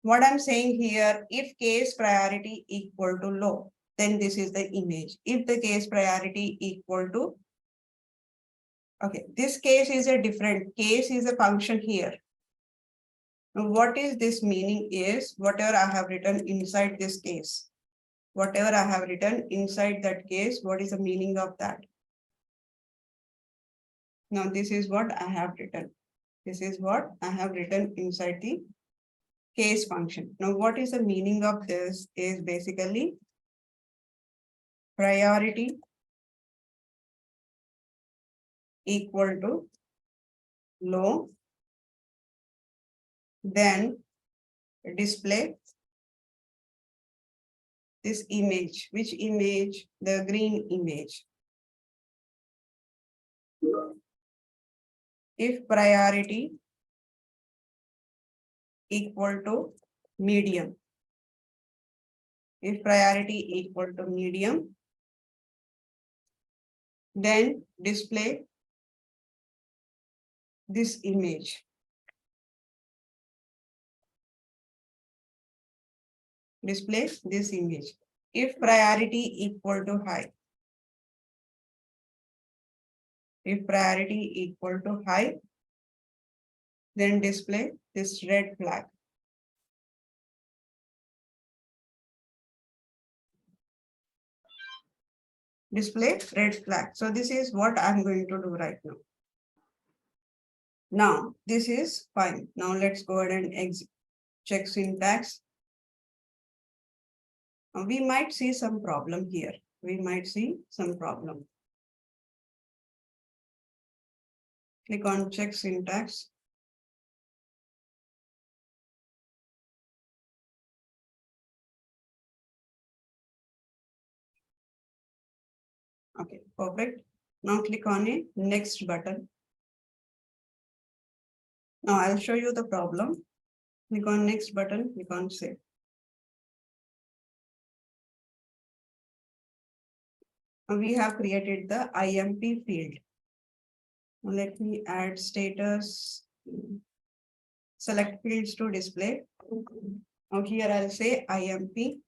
What I'm saying here, if case priority equal to low, then this is the image. If the case priority equal to, okay, this case is a different case, is a function here. Now, what is this meaning is whatever I have written inside this case. Whatever I have written inside that case, what is the meaning of that? Now, this is what I have written. Inside the case function. Now, what is the meaning of this is basically priority equal to low, then display this image. Which image? The green image. If priority equal to medium, then display this image. If priority equal to high, then display this red flag. So this is what I'm going to do right now. Now, this is fine. Now let's go ahead and check syntax. We might see some problem here. Click on check syntax. Okay, perfect. Now click on a next button. Now I'll show you the problem. Click on next button, click on save. Now we have created the IMP field. Now let me add status. Select fields to display. Now here I'll say IMP.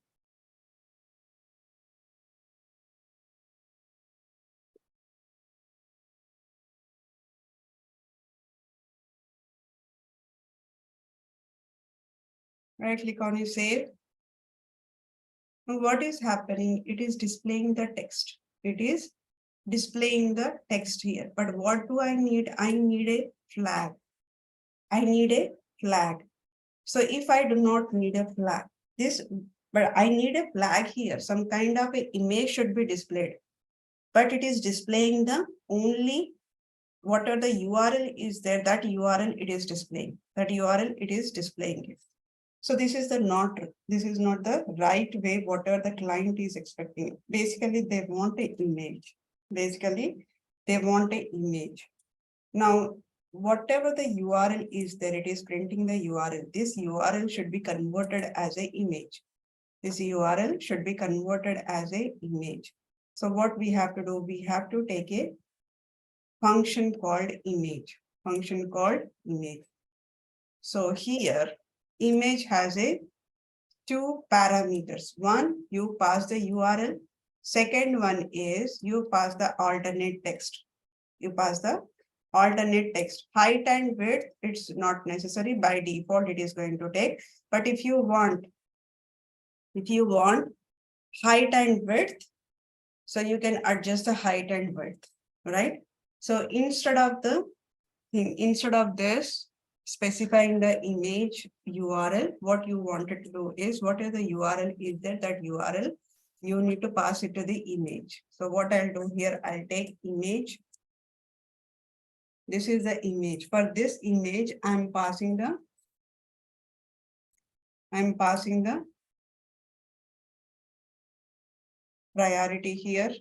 Right click on you save. Now what is happening? It is displaying the text. It is displaying the text here. But what do I need? I need a flag. I need a flag. So if I do not need a flag, but I need a flag here. Some kind of a image should be displayed. But it is displaying the only whatever the URL is there, that URL it is displaying. That URL it is displaying it. So this is not the right way, whatever the client is expecting. Basically, they want an image. Basically, they want an image. Now, whatever the URL is there, it is printing the URL. This URL should be converted as an image. This URL should be converted as an image. So what we have to do, we have to take a function called image. Function called image. So here, image has a two parameters. One, you pass the URL. Second one is you pass the alternate text. You pass the alternate text. Height and width, it's not necessary. By default, it is going to take. But if you want height and width, so you can adjust the height and width, right? So instead of this, specifying the image URL, what you wanted to do is, what is the URL is there, that URL, you need to pass it to the image. So what I'll do here, I'll take image. This is the image. For this image, I'm passing the priority here.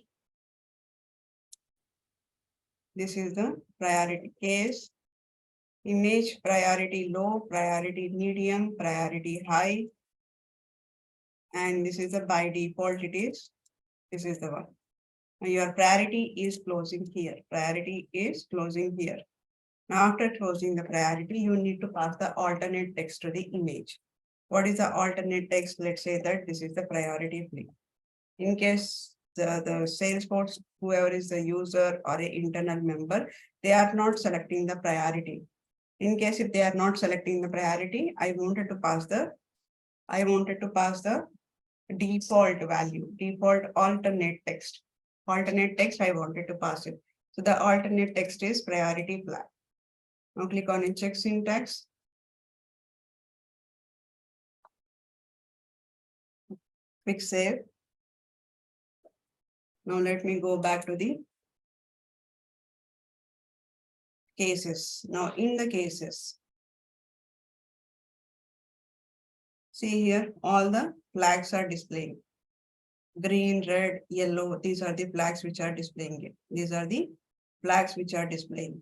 This is the priority case. Image priority low, priority medium, priority high. And this is the by default this is the one. Now your priority is closing here. Priority is closing here. Now after closing the priority, you need to pass the alternate text to the image. What is the alternate text? Let's say that this is the priority fleet. In case the Salesforce, whoever is the user or an internal member, they are not selecting the priority. In case if they are not selecting the priority, I wanted to pass the default value, default alternate text. Alternate text, I wanted to pass it. So the alternate text is priority flag. Now click on in check syntax. Click save. Now let me go back to the cases. Now in the cases, see here, all the flags are displaying. Green, red, yellow, these are the flags which are displaying it. These are the flags which are displaying.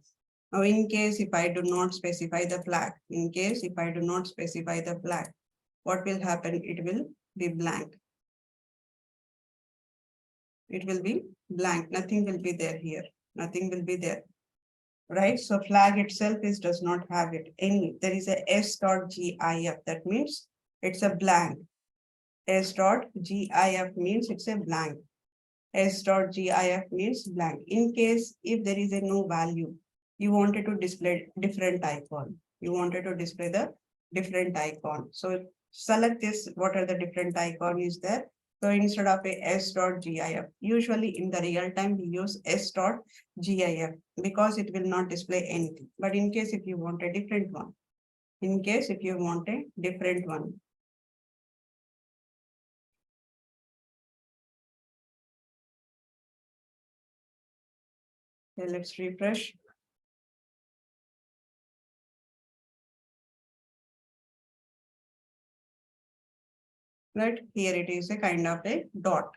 Now, in case if I do not specify the flag, what will happen? It will be blank. It will be blank. Nothing will be there here. Nothing will be there. Right? So flag itself does not have it. There is a s.gif. That means it's a blank. S.gif means it's a blank. S.gif means blank. In case if there is a no value, you wanted to display different icon. You wanted to display the different icon. So select this, what are the different icon is there. So instead of a s.gif, usually in the real time we use s.gif because it will not display anything. But in case if you want a different one, okay, let's refresh. Right here it is a kind of a dot.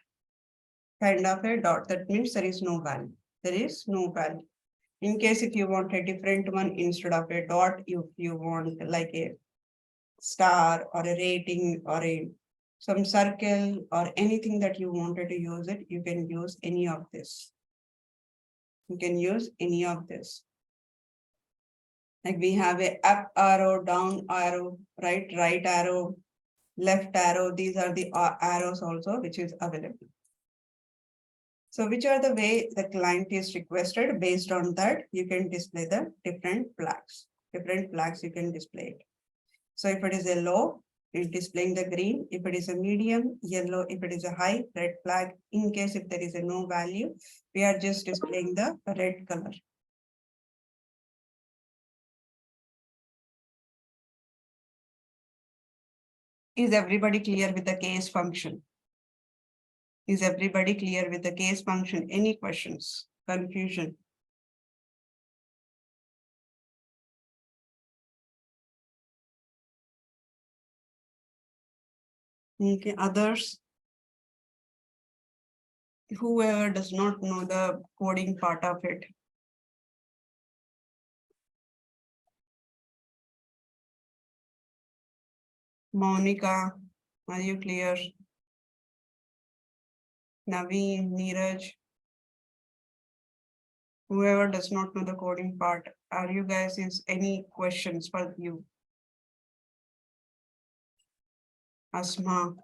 That means there is no value. In case if you want a different one, instead of a dot, if you want like a star or a rating or some circle or anything that you wanted to use it, you can use any of this. Like we have a up arrow, down arrow, right arrow, left arrow. These are the arrows also which is available. So which are the way the client is requested, based on that, you can display the different flags you can display it. So if it is a low, It's displaying the green. If it is a medium, yellow. If it is a high, red flag. In case if there is a no value, we are just displaying the red color. Is everybody clear with the case function? Is everybody clear with the case function? Any questions, confusion? Okay, others? Whoever does not know the coding part of it. Monica, are you clear? Naveen, Neeraj? Whoever does not know the coding part, are you guys is any questions for you? Asma.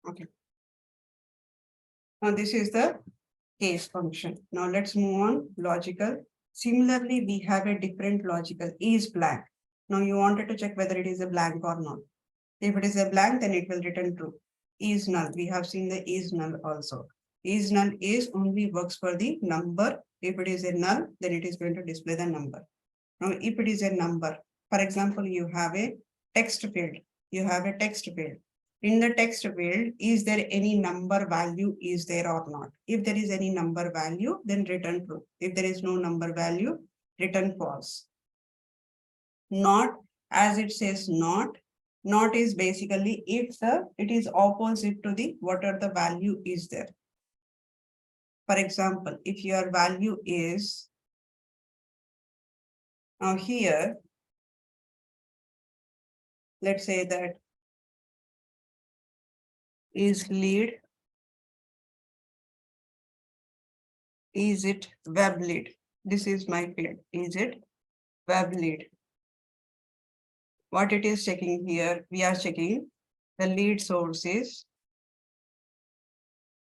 Okay. Now this is the case function. Now let's move on logical. Similarly, we have a different logical is blank. Now you wanted to check whether it is a blank or not. If it is a blank, then it will return true. Is null. We have seen the is null also. Is null is only works for the number. If it is a null, then it is going to display the number. Now, if it is a number, for example, you have a text field. You have a text field. In the text field, is there any number value is there or not? If there is any number value, then return true. If there is no number value, return false. Not, as it says not. Not is basically if it is opposite to the whatever the value is there. For example, if your value is now here, let's say that is lead. Is it web lead? This is my field. Is it web lead? What it is checking here, we are checking the lead source is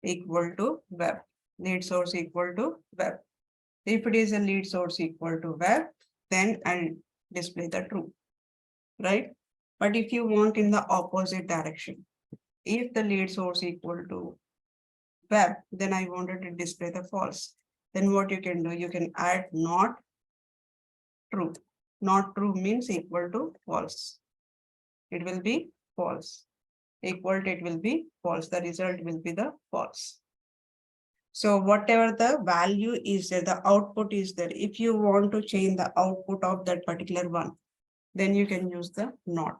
equal to web. Lead source equal to web. If it is a lead source equal to web, then I'll display the true, right? But if you want in the opposite direction, if the lead source equal to web, then I wanted to display the false. Then what you can do, you can add not true. Not true means equal to false. It will be false. Equal to it will be false. The result will be the false. So whatever the value is there, the output is there. If you want to change the output of that particular one, then you can use the not.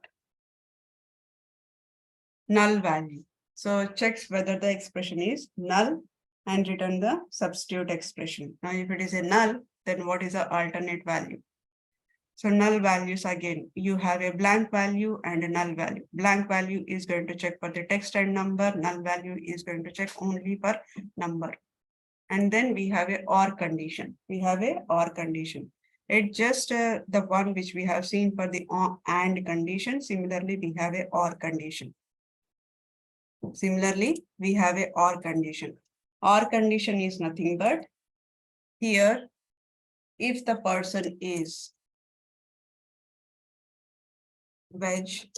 Null value. So checks whether the expression is null and return the substitute expression. Now, if it is a null, then what is the alternate value? So null values again, you have a blank value and a null value. Blank value is going to check for the text and number. Null value is going to check only for number. And then we have a or condition. We have a or condition. It's just the one which we have seen for the and condition. Similarly, we have a or condition. Similarly, we have a or condition. Or condition is nothing but here, if the person is wedge,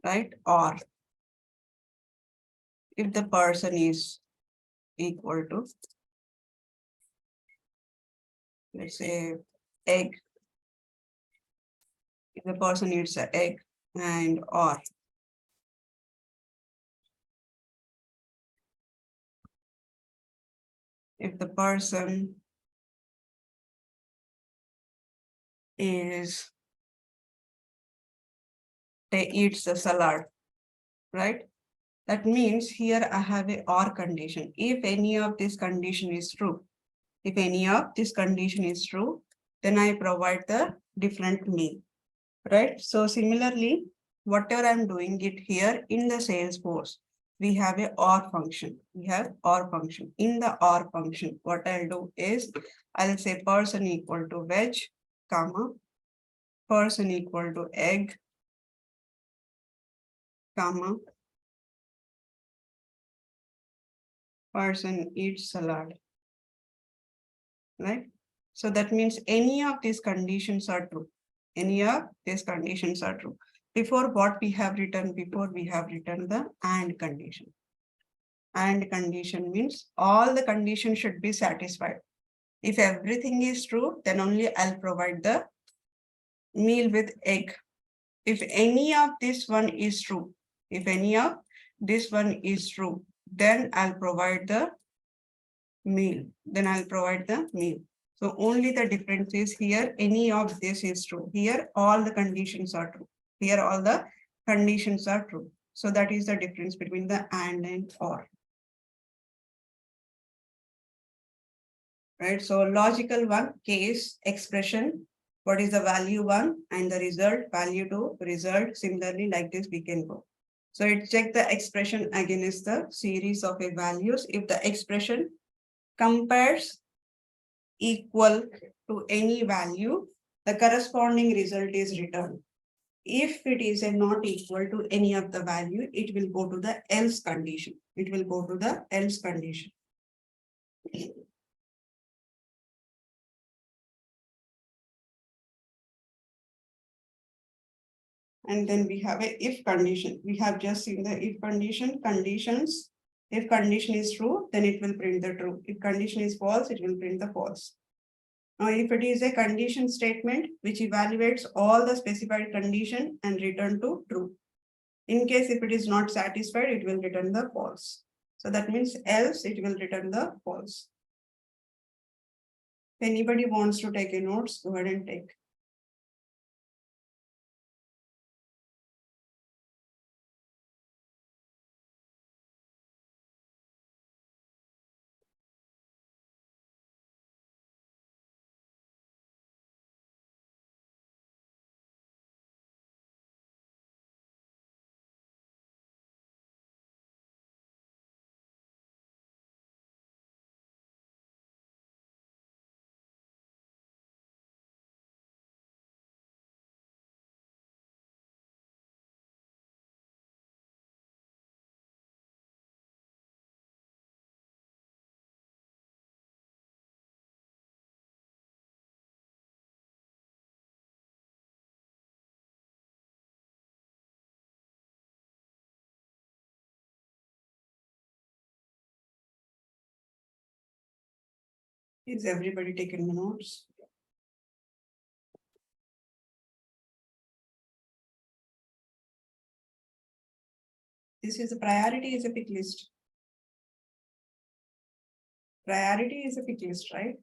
right? Or if the person is equal to, let's say, egg. If the person eats an egg and or if the person is they eats the salad, right? That means here I have a or condition. If any of this condition is true, if any of this condition is true, then I provide the different mean, right? So similarly, whatever I'm doing it here in the Salesforce, we have a or function. We have or function. In the or function, what I'll do is I'll say person equal to veg, comma, person equal to egg, comma, person eats salad, right? So that means any of these conditions are true. Any of these conditions are true. Before what we have written, before we have written the and condition. And condition means all the conditions should be satisfied. If everything is true, then only I'll provide the meal with egg. If any of this one is true, if any of this one is true, then I'll provide the meal. Then I'll provide the meal. So only the difference is here, any of this is true. Here, all the conditions are true. Here, all the conditions are true. So that is the difference between the and or. Right? So logical one, case, expression, what is the value one and the result, value two, result. Similarly, like this, we can go. So it check the expression against the series of a values. If the expression compares equal to any value, the corresponding result is returned. If it is a not equal to any of the value, it will go to the else condition. It will go to the else condition. And then we have a if condition. We have just seen the if condition, conditions. If condition is true, then it will print the true. If condition is false, it will print the false. Now, if it is a condition statement which evaluates all the specified condition and return to true. In case if it is not satisfied, it will return the false. So that means else it will return the false. If anybody wants to take a notes, go ahead and take. Is everybody taking the notes? This is a priority is a pick list. Priority is a pick list, right?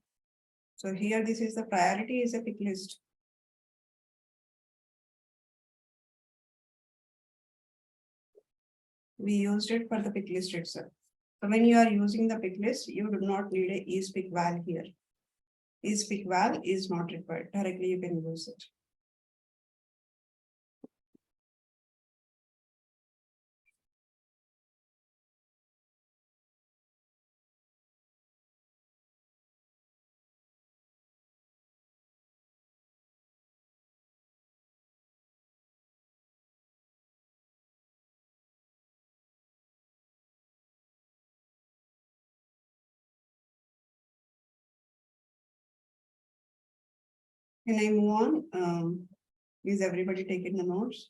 So here this is the priority is a pick list. We used it for the pick list itself. So when you are using the pick list, you do not need a is pick val here. Is pick val is not required. Directly you can use it. Can I move on? Is everybody taking the notes?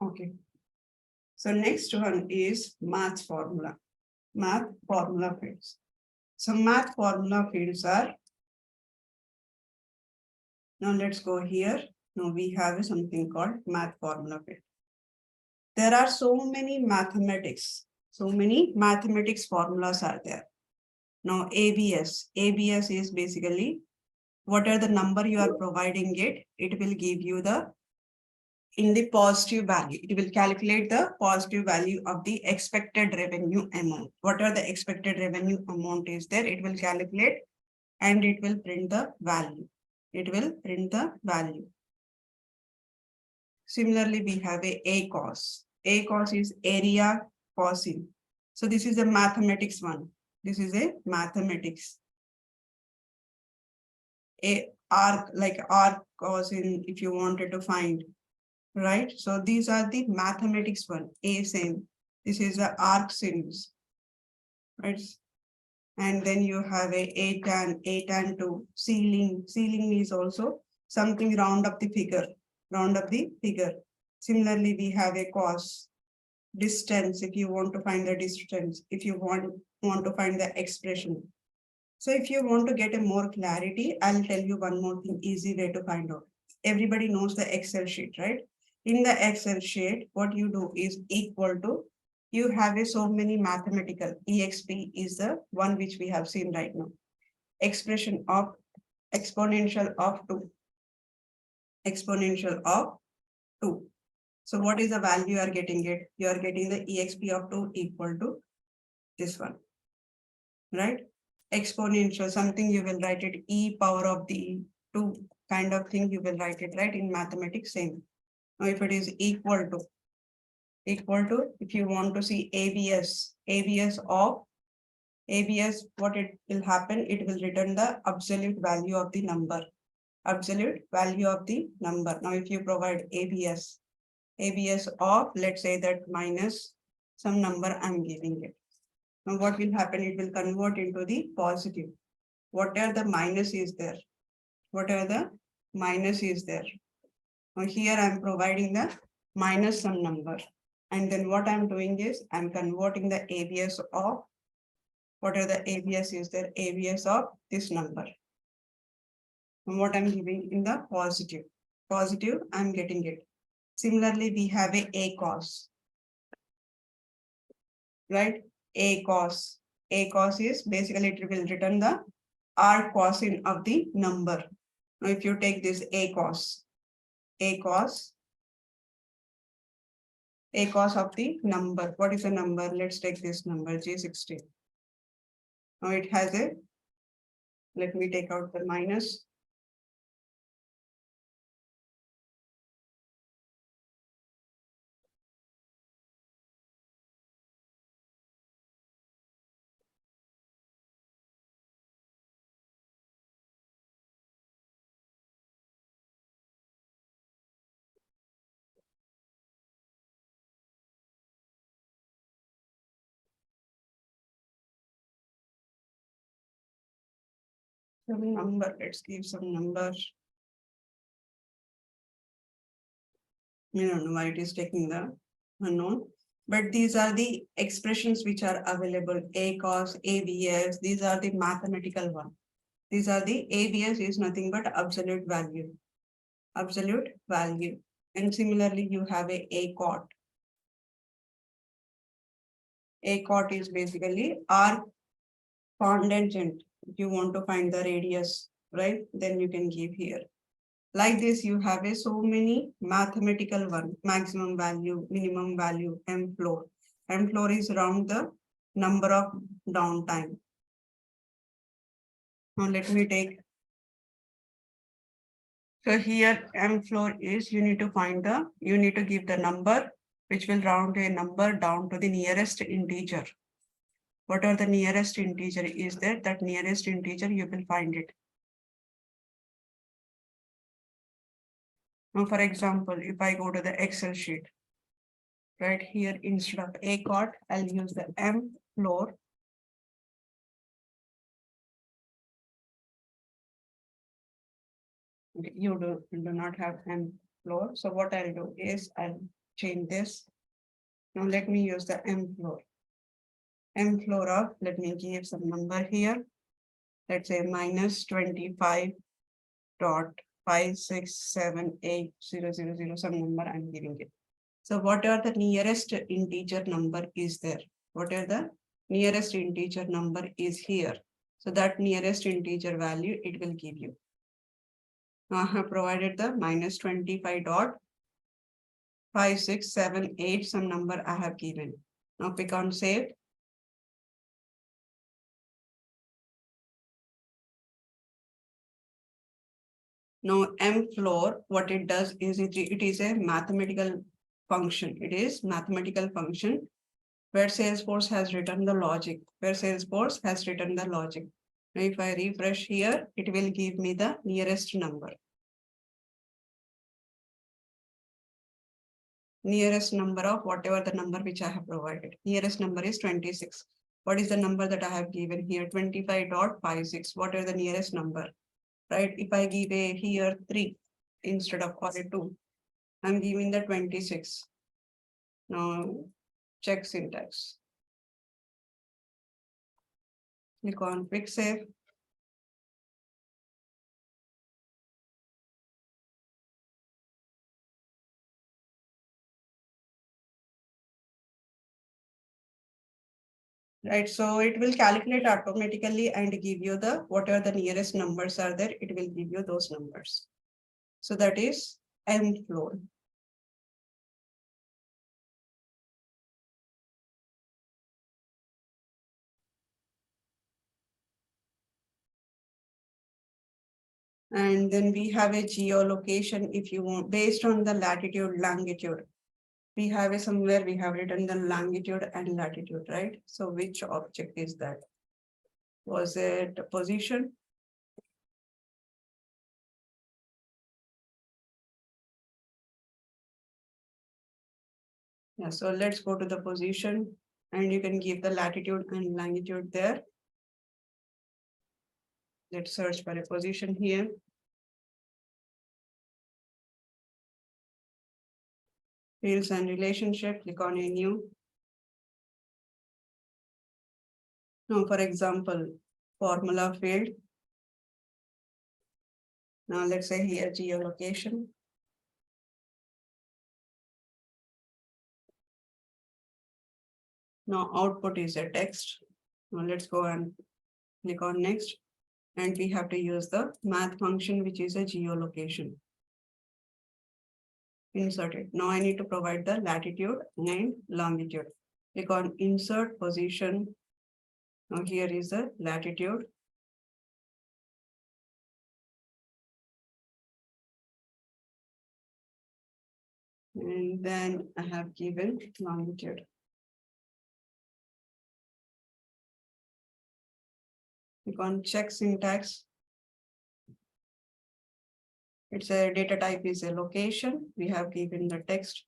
Okay. So next one is math formula. Math formula fields. So math formula fields are, now let's go here. Now we have something called math formula field. There are so many mathematics formulas are there. Now ABS is basically what are the number you are providing it will give you the in the positive value. It will calculate the positive value of the expected revenue amount. What are the expected revenue amount is there? It will calculate and it will print the value. It will print the value. Similarly, we have a ACOS. ACOS is area cosine. So this is a mathematics one. This is a mathematics. A arc like arc cosine if you wanted to find, right? So these are the mathematics one. A same. This is the arc series, right? And then you have a tan 2 ceiling. Ceiling is also something round up the figure. Similarly, we have a cos distance. If you want to find the distance, if you want to find the expression. So if you want to get a more clarity, I'll tell you one more thing, easy way to find out. Everybody knows the Excel sheet, right? In the Excel sheet, what you do is equal to, you have a so many mathematical, EXP is the one which we have seen right now. Expression of exponential of 2. Exponential of 2. So what is the value you are getting it? You are getting the EXP of 2 equal to this one, right? Exponential, something you will write it e power of the 2 kind of thing you will write it, right? In mathematics, same. Now if it is equal to, if you want to see ABS of ABS, what it will happen, it will return the absolute value of the number. Absolute value of the number. Now if you provide ABS of, let's say that minus some number I'm giving it. Now what will happen? It will convert into the positive. What are the minus is there? What are the minus is there? Now here I'm providing the minus some number. And then what I'm doing is I'm converting the ABS of, what are the ABS is there? ABS of this number. And what I'm giving in the positive. Positive, I'm getting it. Similarly, we have a ACOS. Right? ACOS. ACOS is basically it will return the arc cosine of the number. Now, if you take this ACOS of the number. What is the number? Let's take this number G60. Now it has a, let me take out the minus. Some number, let's give some number. I don't know why it is taking the unknown, but these are the expressions which are available. ACOS, ABS, these are the mathematical one. These are the ABS is nothing but absolute value. Absolute value. And similarly, you have a ACOT. ACOT is basically arc tangent. If you want to find the radius, right? Then you can give here. Like this, you have a so many mathematical one, maximum value, minimum value, M floor. M floor is around the number of downtime. Now let me take. So here M floor is you need to give the number which will round a number down to the nearest integer. What are the nearest integer is there? That nearest integer you will find it. Now, for example, if I go to the Excel sheet, right here, instead of ACOT, I'll use the M floor. You do not have M floor. So what I'll do is I'll change this. Now let me use the M floor. M floor of, let me give some number here. Let's say minus 25.5678000, some number I'm giving it. So what are the nearest integer number is there? What are the nearest integer number is here? So that nearest integer value it will give you. Now I have provided the minus 25.5678, some number I have given. Now click on save. Now M floor, what it does is it is a mathematical function. It is mathematical function where Salesforce has written the logic, where Salesforce has written the logic. Now if I refresh here, it will give me the nearest number. Nearest number of whatever the number which I have provided. Nearest number is 26. What is the number that I have given here? 25.56. What are the nearest number? Right? If I give a here 3 instead of or a 2, I'm giving the 26. Now check syntax. Click on quick save. Right, so it will calculate automatically and give you the whatever the nearest numbers are there, it will give you those numbers. So that is M floor. And then we have a geolocation if you want based on the latitude, longitude. We have a somewhere we have written the longitude and latitude, right? So which object is that? Was it position? Yeah, so let's go to the position and you can give the latitude and longitude there. Let's search for a position here. Fields and relationship, click on a new. Now, for example, formula field. Now let's say here geolocation. Now output is a text. Now let's go and click on next. And we have to use the math function, which is a geolocation. Insert it. Now I need to provide the latitude and longitude. Click on insert position. Now here is the latitude. And then I have given longitude. Click on check syntax. It's a data type is a location. We have given the text.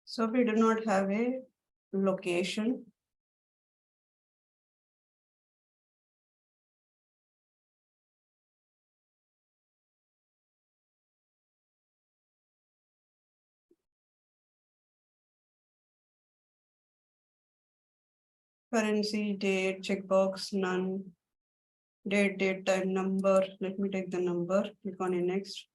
So we do not have a location. Currency, date, checkbox, none. Date, time, number. Let me take the number. Click on it next.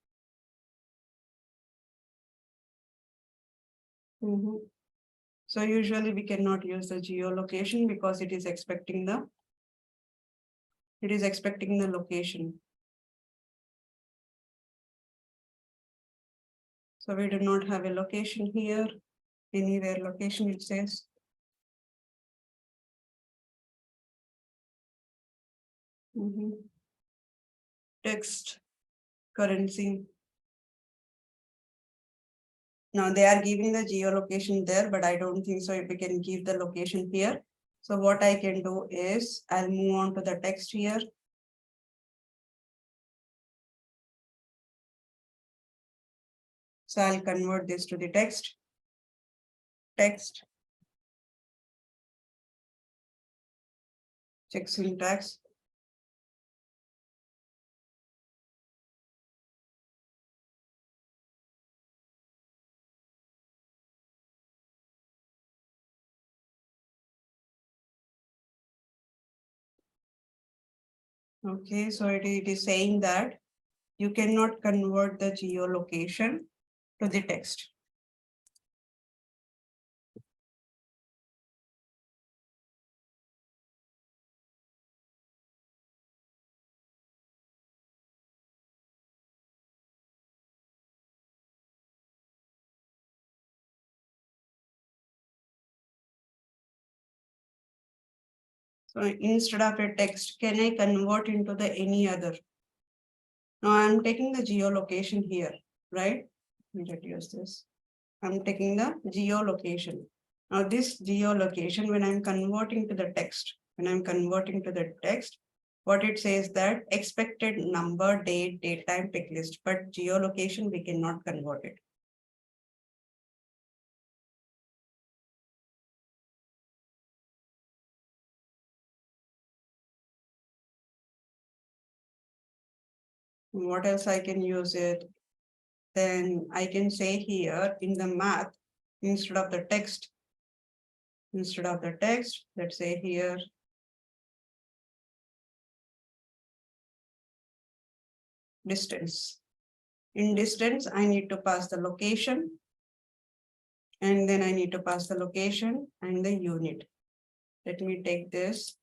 So usually we cannot use the geolocation because it is expecting the location. So we do not have a location here. Anywhere location it says. Text, currency. Now they are giving the geolocation there, but I don't think so if we can give the location here. So what I can do is I'll move on to the text here. So I'll convert this to the text. Text. Check syntax. Okay, so it is saying that you cannot convert the geolocation to the text. So instead of a text, can I convert into the any other? Now I'm taking the geolocation here, right? Let me reduce this. I'm taking the geolocation. Now this geolocation, when I'm converting to the text, what it says that expected number, date, date time, pick list, but geolocation, we cannot convert it. What else I can use it? Then I can say here in the math, instead of the text, let's say here, distance. In distance, I need to pass the location, and then I need to pass the location and the unit. Let me take this.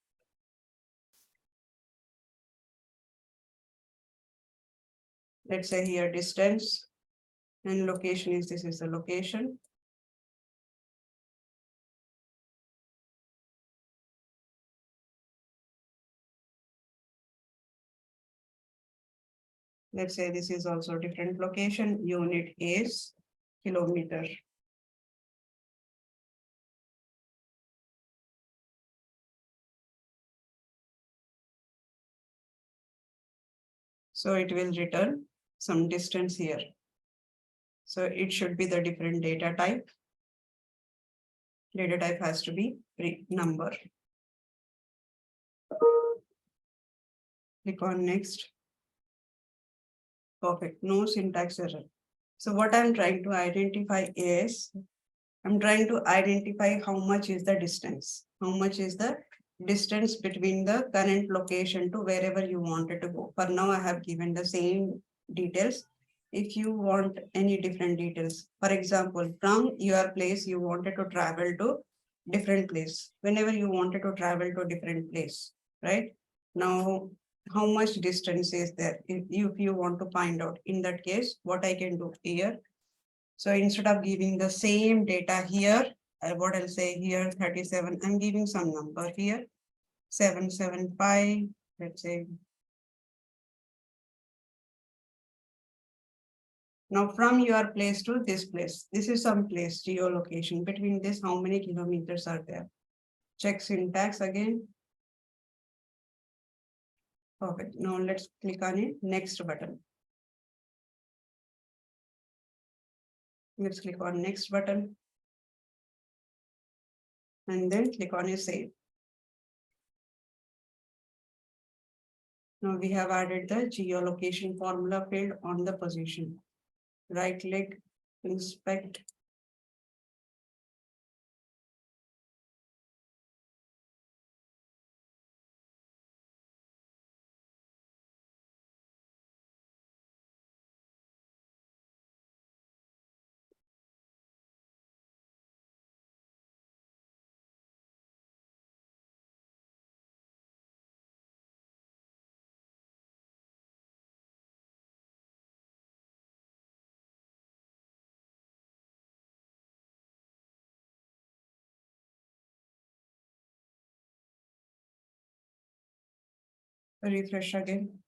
Let's say here distance and location is, this is the location. Let's say this is also different location, unit is kilometer. So it will return some distance here. So it should be the different data type. Data type has to be number. Click on next. Perfect, no syntax error. So what I'm trying to identify is, I'm trying to identify how much is the distance. How much is the distance between the current location to wherever you wanted to go. For now, I have given the same details. If you want any different details, for example, from your place, you wanted to travel to different place. Whenever you wanted to travel to different place, right? Now, how much distance is there? If you want to find out, in that case, what I can do here. So instead of giving the same data here, what I'll say here 37, I'm giving some number here, 775, let's say. Now from your place to this place, this is some place, geolocation. Between this, how many kilometers are there? Check syntax again. Perfect. Now let's click on it, next button. Let's click on next button. And then click on a save. Now we have added the geolocation formula field on the position. Right click, inspect. Refresh again.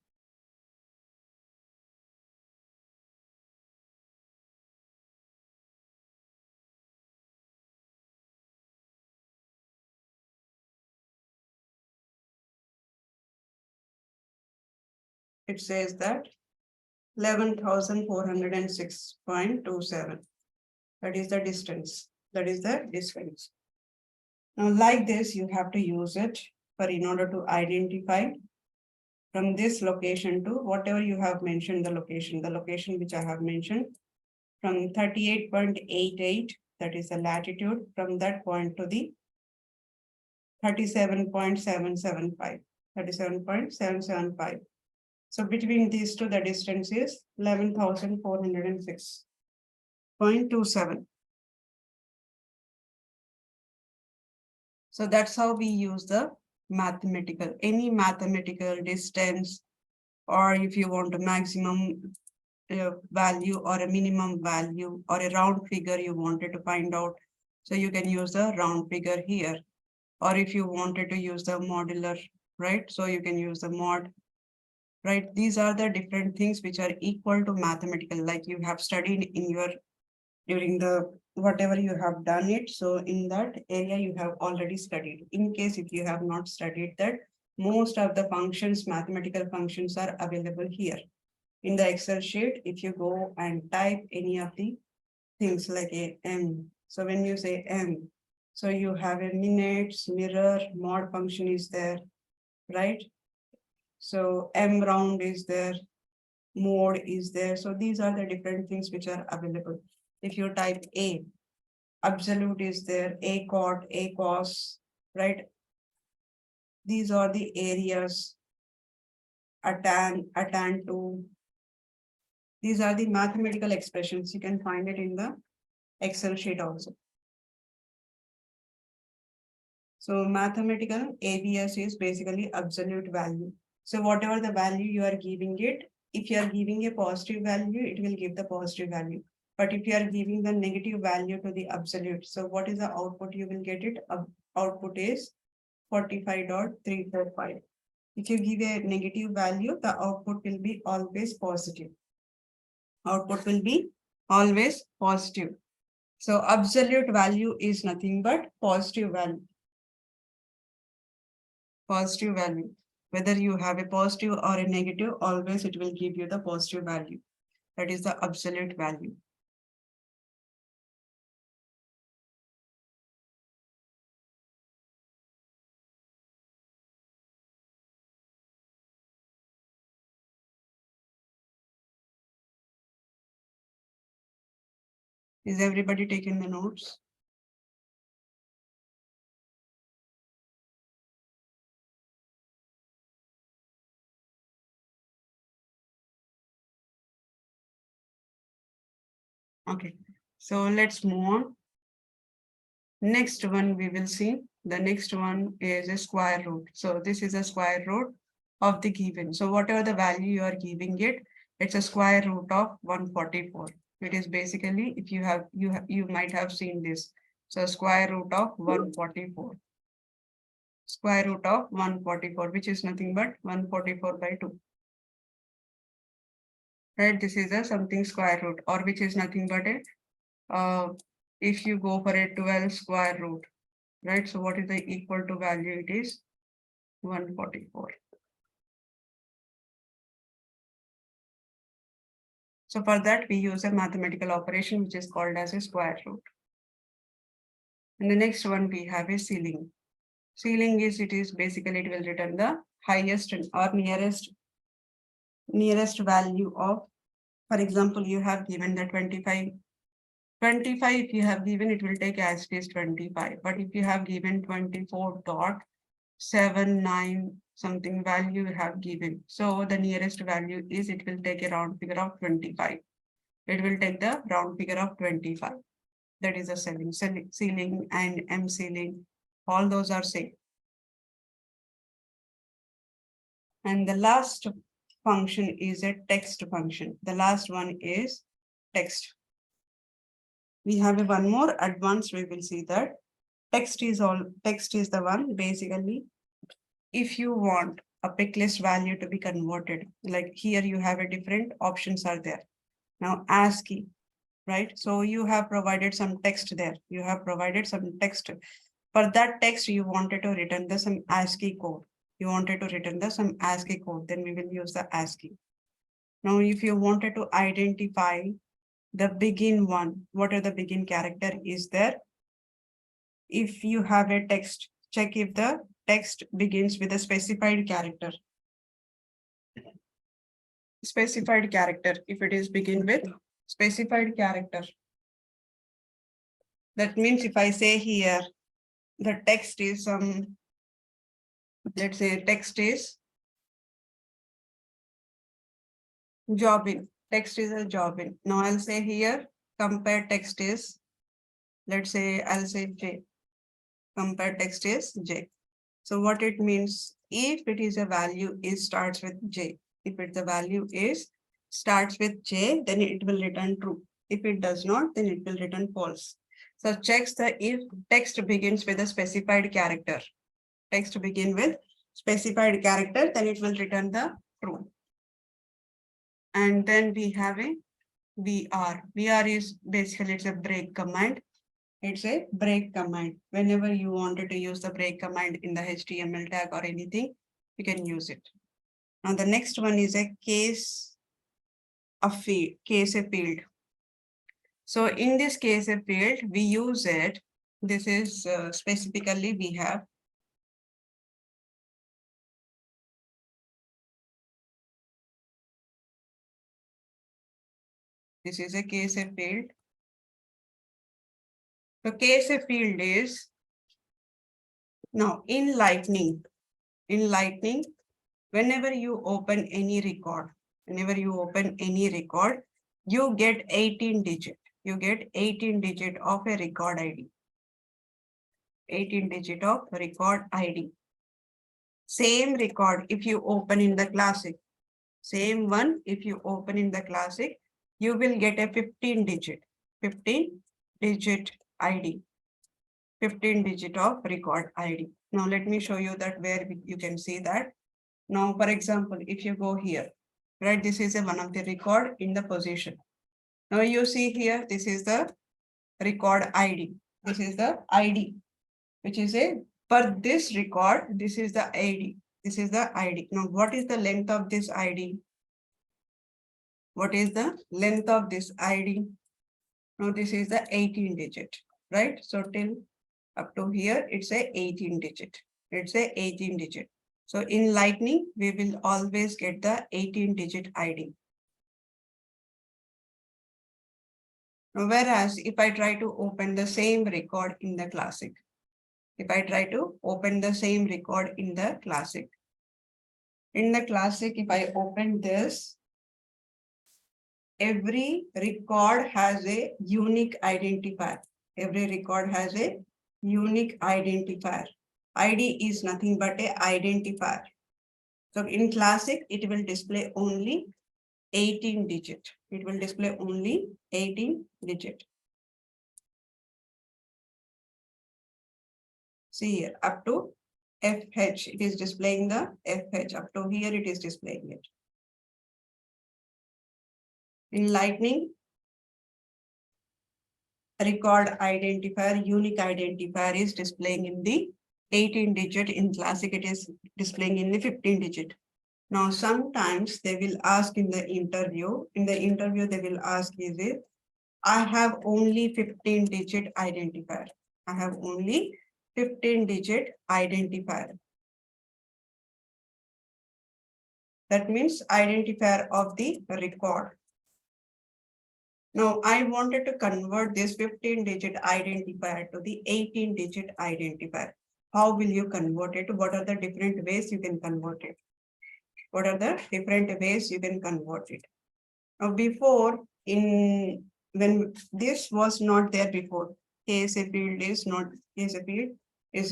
It says that 11,406.27. That is the distance. That is the distance. Now, like this, you have to use it for in order to identify from this location to whatever you have mentioned the location which I have mentioned from 38.88, that is the latitude, from that point to the 37.775. 37.775. So between these two, the distance is 11,406.27. So that's how we use the mathematical, any mathematical distance, or if you want a maximum value or a minimum value or a round figure you wanted to find out. So you can use the round figure here. Or if you wanted to use the modular, right? So you can use the mod, right? These are the different things which are equal to mathematical, like you have studied in your during the whatever you have done it. So in that area you have already studied. In case if you have not studied that, most of the functions, mathematical functions are available here in the Excel sheet. If you go and type any of the things like a M. So when you say M, so you have a minutes, mirror, mod function is there, right? So M round is there, mode is there. So these are the different things which are available. If you type A, absolute is there, A cot, A cos, right? These are the areas, a tan 2. These are the mathematical expressions. You can find it in the Excel sheet also. So mathematical ABS is basically absolute value. So whatever the value you are giving it, if you are giving a positive value, it will give the positive value. But if you are giving the negative value to the absolute, so what is the output you will get it? Output is 45.345. If you give a negative value, the output will be always positive. Output will be always positive. So absolute value is nothing but positive value. Positive value. Whether you have a positive or a negative, always it will give you the positive value. That is the absolute value. Is everybody taking the notes? Okay, so let's move on. Next one we will see. The next one is a square root. So this is a square root of the given. So whatever the value you are giving it, it's a square root of 144. It is basically, if you have, you might have seen this. So square root of 144. Square root of 144, which is nothing but 144 by 2. Right, this is a something square root, or which is nothing but a if you go for a 12 square root, right? So what is the equal to value? It is 144. So for that, we use a mathematical operation which is called as a square root. And the next one we have a ceiling. Ceiling is, it is basically, it will return the highest or nearest value of, for example, you have given the 25. 25, if you have given, it will take as it is 25. But if you have given 24.79 something value you have given, so the nearest value is, it will take a round figure of 25. It will take the round figure of 25. That is a ceiling and M ceiling. All those are same. And the last function is a text function. The last one is text. We have one more advanced, we will see that text is the one basically. If you want a pick list value to be converted, like here you have a different options are there. Now ASCII, right? So you have provided some text there. You have provided some text. For that text, you wanted to return the some ASCII code. You wanted to return the some ASCII code, then we will use the ASCII. Now, if you wanted to identify the begin one, what are the begin character is there? If you have a text, check if the text begins with a specified character. Specified character, if it is begin with specified character. That means if I say here, the text is Let's say text is job in. Text is a job in. Now I'll say here, compare text is, let's say I'll say J. Compare text is J. So what it means, if it is a value is starts with J. If it the value is starts with J, then it will return true. If it does not, then it will return false. So checks the if text begins with a specified character. Text begin with specified character, then it will return the true. And then we have a VR. VR is basically it's a break command. It's a break command. Whenever you wanted to use the break command in the HTML tag or anything, you can use it. Now the next one is a case of field, case a field. So in this case a field, we use it. This is specifically we have this is a case a field. So case a field is now in Lightning. In Lightning, whenever you open any record, you get 18 digit. You get 18 digit of a record ID. 18 digit of record ID. Same record if you open in the classic. Same one if you open in the classic, you will get a 15 digit. 15 digit ID. 15 digit of record ID. Now let me show you that where you can see that. Now, for example, if you go here, right, this is a one of the record in the position. Now you see here, this is the record ID. This is the ID, which is a, for this record, this is the ID. This is the ID. Now, what is the length of this ID? What is the length of this ID? Now, this is the 18 digit, right? So till up to here, it's a 18 digit. It's a 18 digit. So in Lightning, we will always get the 18 digit ID. Whereas if I try to open the same record in the classic, if I try to open the same record in the classic, if I open this, every record has a unique identifier. Every record has a unique identifier. ID is nothing but a identifier. So in classic, it will display only 18 digit. It will display only 18 digit. See here, up to FH, it is displaying the FH. Up to here, it is displaying it. In Lightning, record identifier, unique identifier is displaying in the 18 digit. In classic, it is displaying in the 15 digit. Now, sometimes they will ask in the interview, they will ask, is it, I have only 15 digit identifier. I have only 15 digit identifier. That means identifier of the record. Now, I wanted to convert this 15 digit identifier to the 18 digit identifier. How will you convert it? What are the different ways you can convert it? What are the different ways you can convert it? Now, before, when this was not there before, KSA field is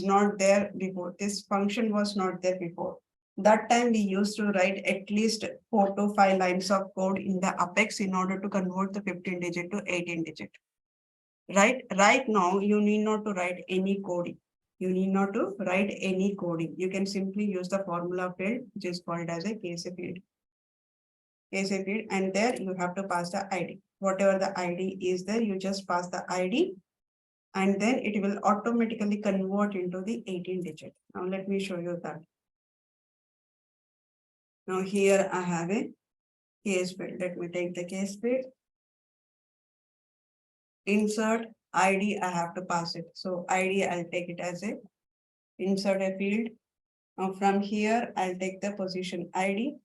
not there before. This function was not there before. That time we used to write at least 4 to 5 lines of code in the Apex in order to convert the 15 digit to 18 digit. Right now, you need not to write any coding. You need not to write any coding. You can simply use the formula field, which is called as a KSA field. KSA field, and there you have to pass the ID. Whatever the ID is there, you just pass the ID, and then it will automatically convert into the 18 digit. Now let me show you that. Now here I have a case field. Let me take the case field. Insert ID, I have to pass it. So ID, I'll take it as a insert a field. Now from here, I'll take the position ID.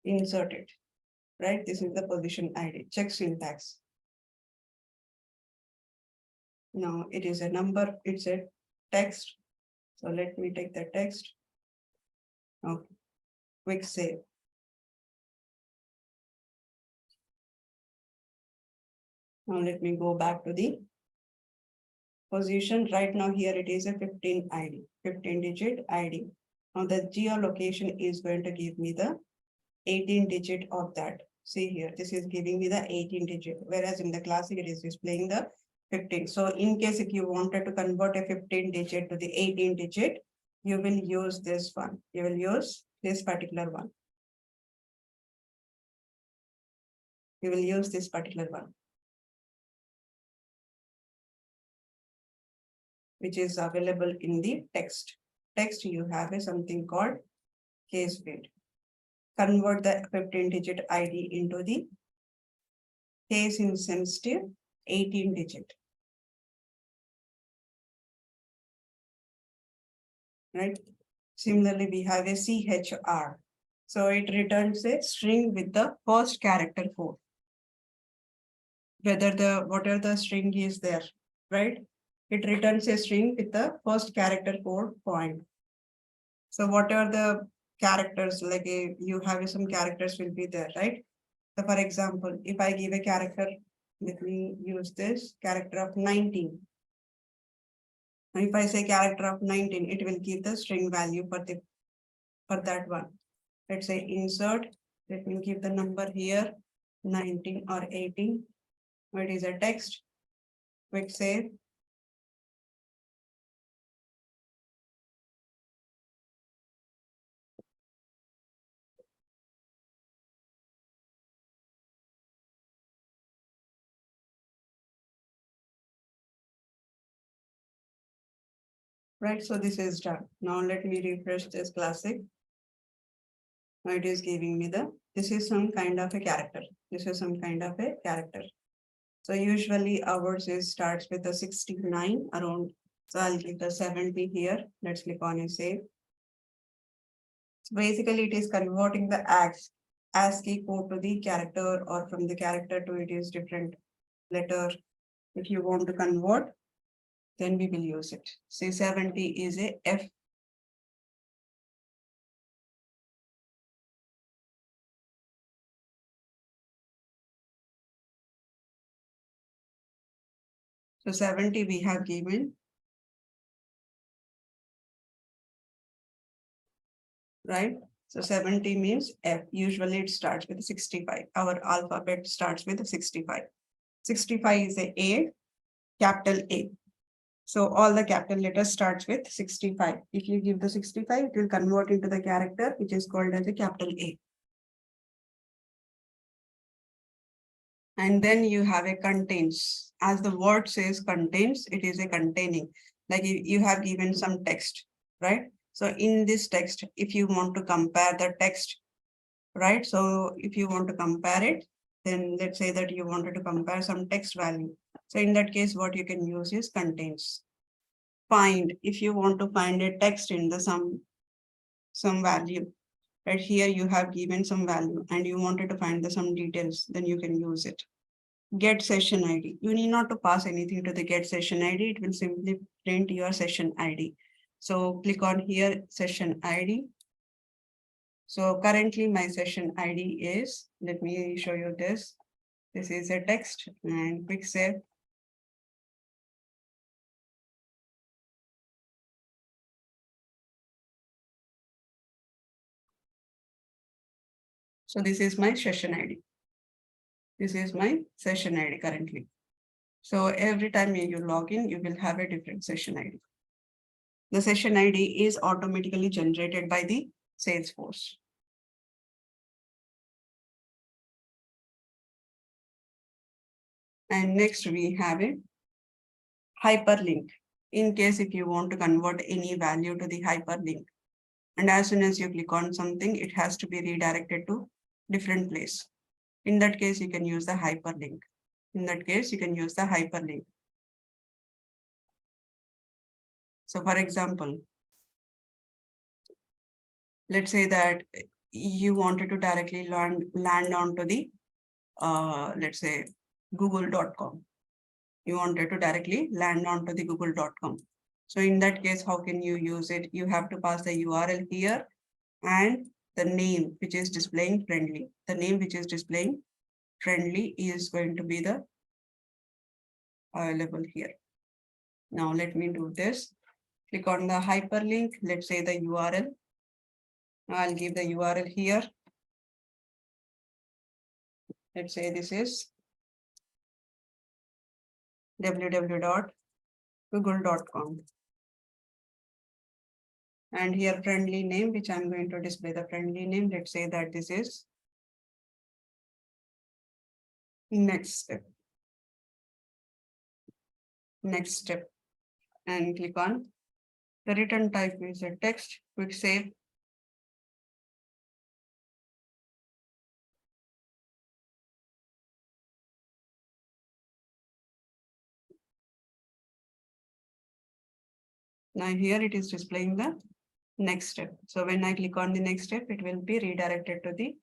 Insert it, right? This is the position ID. Check syntax. Now it is a number, it's a text. So let me take the text. Okay, quick save. Now let me go back to the position. Right now here it is a 15 ID, 15 digit ID. Now the geolocation is going to give me the 18 digit of that. See here, this is giving me the 18 digit, whereas in the classic it is displaying the 15. So in case if you wanted to convert a 15 digit to the 18 digit, you will use this one. You will use this particular one. You will use this particular one, which is available in the text. Text, you have a something called case field. Convert the 15 digit ID into the case insensitive 18 digit. Right? Similarly, we have a CHR. So it returns a string with the first character code. Whatever the string is there, right? It returns a string with the first character code point. So whatever the characters, like you have some characters will be there, right? So for example, if I give a character, let me use this character of 19. And if I say character of 19, it will give the string value for that one. Let's say insert, let me give the number here, 19 or 18. It is a text, quick save. Right, so this is done. Now let me refresh this classic. Now it is giving me this is some kind of a character. This is some kind of a character. So usually ours starts with a 69 around. So I'll give the 70 here. Let's click on and save. So basically it is converting the ASCII code to the character, or from the character to it is different letter. If you want to convert, then we will use it. Say 70 is a F. So 70 we have given, right? So 70 means F. Usually it starts with 65. Our alphabet starts with 65. 65 is a, capital A. So all the capital letters starts with 65. If you give the 65, it will convert into the character, which is called as a capital A. And then you have a contains. As the word says contains, it is a containing. Like you have given some text, right? So in this text, if you want to compare the text, right? So if you want to compare it, then let's say that you wanted to compare some text value. So in that case, what you can use is contains. Find, if you want to find a text in the some value, right? Here you have given some value and you wanted to find some details, then you can use it. Get session ID. You need not to pass anything to the get session ID. It will simply print your session ID. So click on here, session ID. So currently my session ID is, let me show you this. This is a text and quick save. So this is my session ID. This is my session ID currently. So every time you log in, you will have a different session ID. The session ID is automatically generated by the Salesforce. And next we have a hyperlink. In case if you want to convert any value to the hyperlink, and as soon as you click on something, it has to be redirected to different place. In that case, you can use the hyperlink. In that case, you can use the hyperlink. So for example, let's say that you wanted to directly land onto the, let's say, google.com. You wanted to directly land onto the google.com. So in that case, how can you use it? You have to pass the URL here and the name which is displaying friendly. The name which is displaying friendly is going to be the available here. Now let me do this. Click on the hyperlink. Let's say the URL. I'll give the URL here. Let's say this is www.google.com. And here friendly name, which I'm going to display the friendly name. Let's say that this is next step. Next step. And click on the return type is a text. Quick save. Now here it is displaying the next step. So when I click on the next step, it will be redirected to the,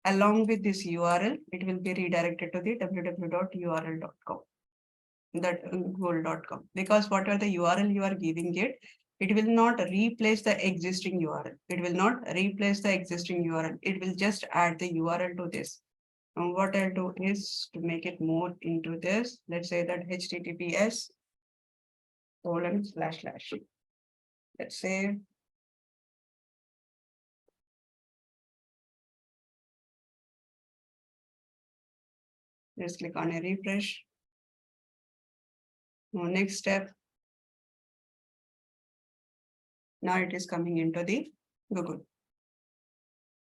along with this URL, it will be redirected to the www.url.com, that google.com, because whatever the URL you are giving it, it will not replace the existing URL. It will not replace the existing URL. It will just add the URL to this. And what I'll do is to make it more into this, let's say that https:// let's say let's click on a refresh. Now next step. Now it is coming into the Google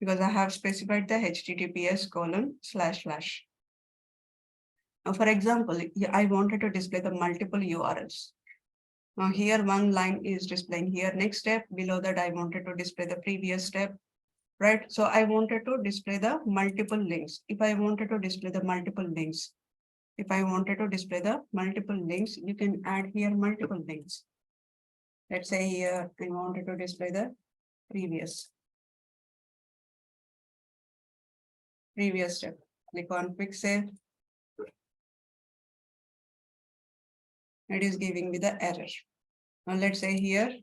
because I have specified the https://. Now, for example, I wanted to display the multiple URLs. Now here one line is displaying here. Next step, below that I wanted to display the previous step, right? So I wanted to display the multiple links. If I wanted to display the multiple links, you can add here multiple links. Let's say here I wanted to display the previous step. Click on quick save. It is giving me the error. Now let's say here,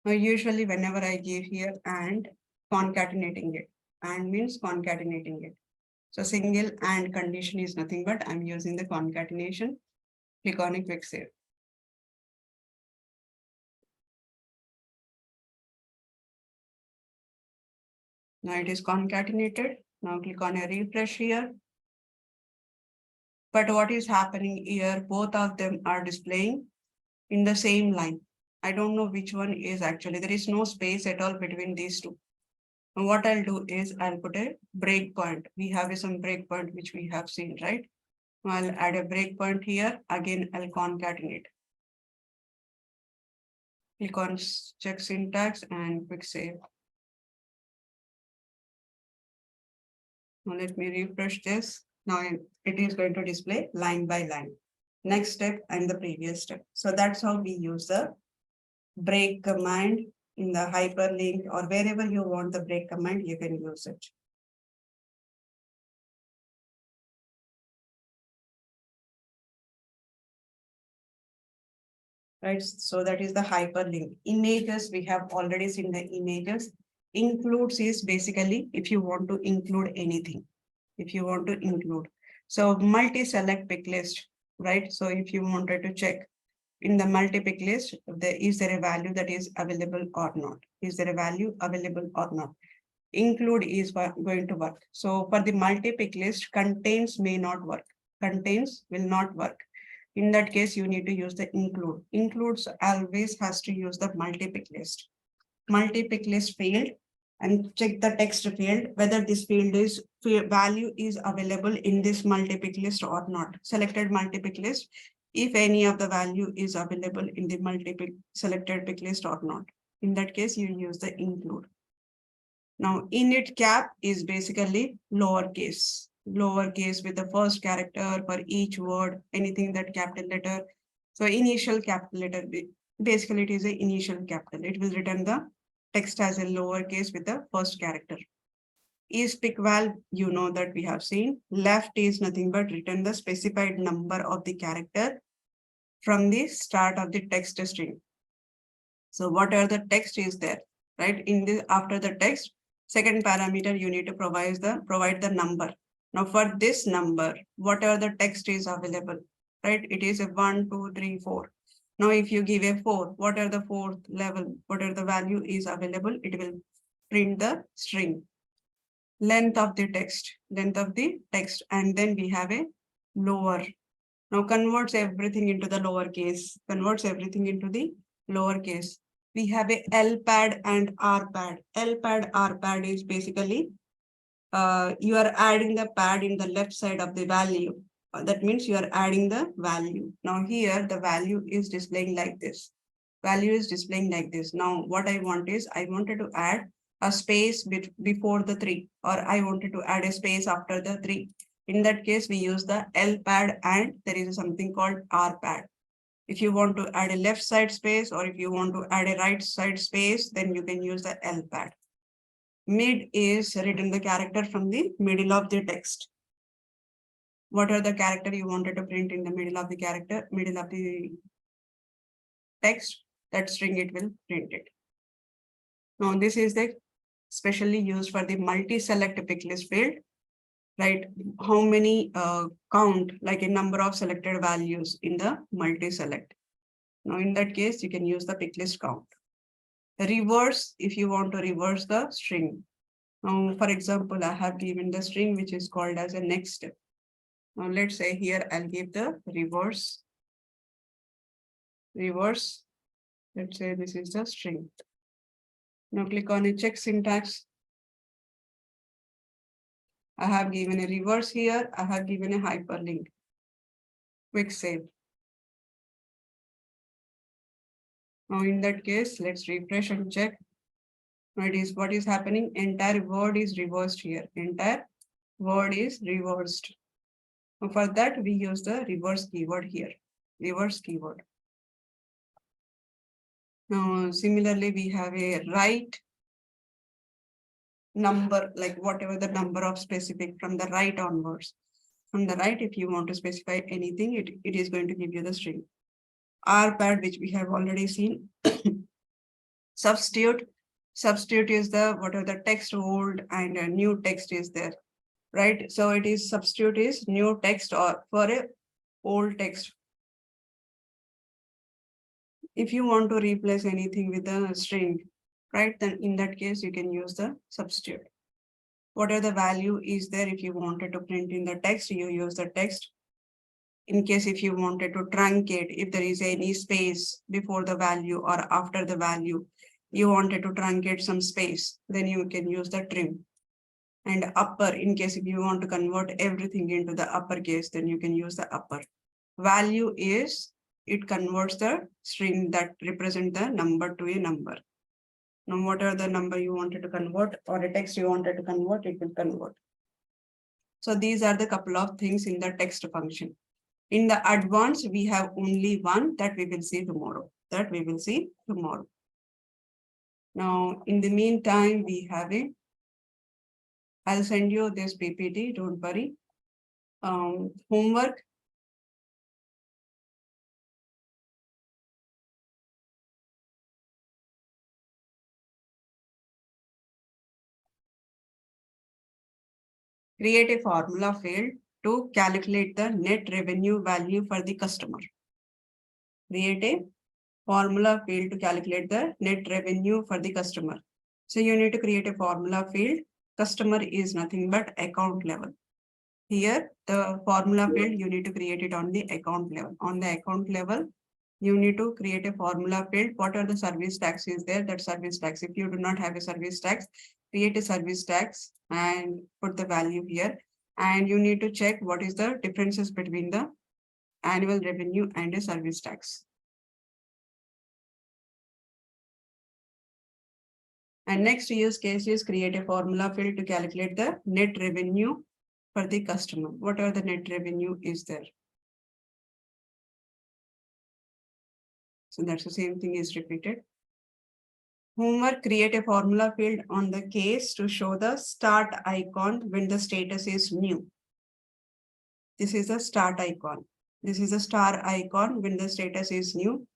now usually whenever I give here and concatenating it, and means concatenating it. So single and condition is nothing but I'm using the concatenation. Click on a quick save. Now it is concatenated. Now click on a refresh here. But what is happening here, both of them are displaying in the same line. I don't know which one is actually, there is no space at all between these two. And what I'll do is I'll put a breakpoint. We have some breakpoint which we have seen, right? I'll add a breakpoint here. Again, I'll concatenate. Click on check syntax and quick save. Now let me refresh this. Now it is going to display line by line. Next step and the previous step. So that's how we use the break command in the hyperlink or wherever you want the break command, you can use it. Right, so that is the hyperlink. Images, we have already seen the images. Includes is basically if you want to include anything. So multi-select pick list, right? So if you wanted to check in the multi-pick list, is there a value that is available or not? Include is going to work. So for the multi-pick list, contains may not work. Contains will not work. In that case, you need to use the include. Includes always has to use the multi-pick list. Multi-pick list field and check the text field, whether this field is value is available in this multi-pick list or not. Selected multi-pick list, if any of the value is available in the multi-pick selected pick list or not. In that case, you use the include. Now, init cap is basically lowercase with the first character for each word, anything that capital letter. So initial capital letter, basically it is an initial capital. It will return the text as a lowercase with the first character. is pick val, you know that we have seen. Left is nothing but return the specified number of the character from the start of the text string. So whatever the text is there, right? In the after the text, second parameter you need to provide the number. Now for this number, whatever the text is available, right? It is a 1, 2, 3, 4. Now if you give a 4, whatever the fourth level, whatever the value is available, it will print the string. Length of the text, and then we have a lower. Now converts everything into the lowercase, We have a L pad and R pad. L pad, R pad is basically you are adding the pad in the left side of the value. That means you are adding the value. Now here the value is displaying like this. Now what I wanted to add a space before the 3, or I wanted to add a space after the 3. In that case, we use the L pad and there is something called R pad. If you want to add a left side space or if you want to add a right side space, then you can use the L pad. Mid is written the character from the middle of the text. What are the character you wanted to print in the middle of the text? That string it will print it. Now this is the specially used for the multi-select pick list field, right? How many count, like a number of selected values in the multi-select. Now in that case, you can use the pick list count. Reverse, if you want to reverse the string. Now, for example, I have given the string which is called as a next step. Now let's say here I'll give the reverse. Let's say this is the string. Now click on a check syntax. I have given a reverse here. I have given a hyperlink. Quick save. Now in that case, let's refresh and check. Now it is what is happening. Entire word is reversed here. Entire word is reversed. Now for that, we use the reverse keyword here. Reverse keyword. Now similarly, we have a right number, like whatever the number of specific from the right onwards. From the right, if you want to specify anything, it is going to give you the string. R pad, which we have already seen. Substitute is the whatever the text old and a new text is there, right? So it is substitute is new text or for a old text. If you want to replace anything with a string, right, then in that case you can use the substitute. Whatever the value is there, if you wanted to print in the text, you use the text. In case if you wanted to truncate, if there is any space before the value or after the value, you wanted to truncate some space, then you can use the trim. And upper, in case if you want to convert everything into the uppercase, then you can use the upper. Value is, it converts the string that represent the number to a number. Now, whatever the number you wanted to convert or a text you wanted to convert, it will convert. So these are the couple of things in the text function. In the advanced, we have only one that we will see tomorrow. Now, in the meantime, we have a, I'll send you this PPT, don't worry. Homework. Create a formula field to calculate the net revenue value for the customer. Create a formula field to calculate the net revenue for the customer. So you need to create a formula field. Customer is nothing but account level. Here, the formula field, you need to create it on the account level. On the account level, you need to create a formula field. What are the service tax is there? That service tax. If you do not have a service tax, create a service tax and put the value here. And you need to check what is the differences between the annual revenue and a service tax. And next use case is create a formula field to calculate the net revenue for the customer. Whatever the net revenue is there. So that's the same thing is repeated. Homework, create a formula field on the case to show the start icon when the status is new. This is the start icon. This is a star icon when the status is new.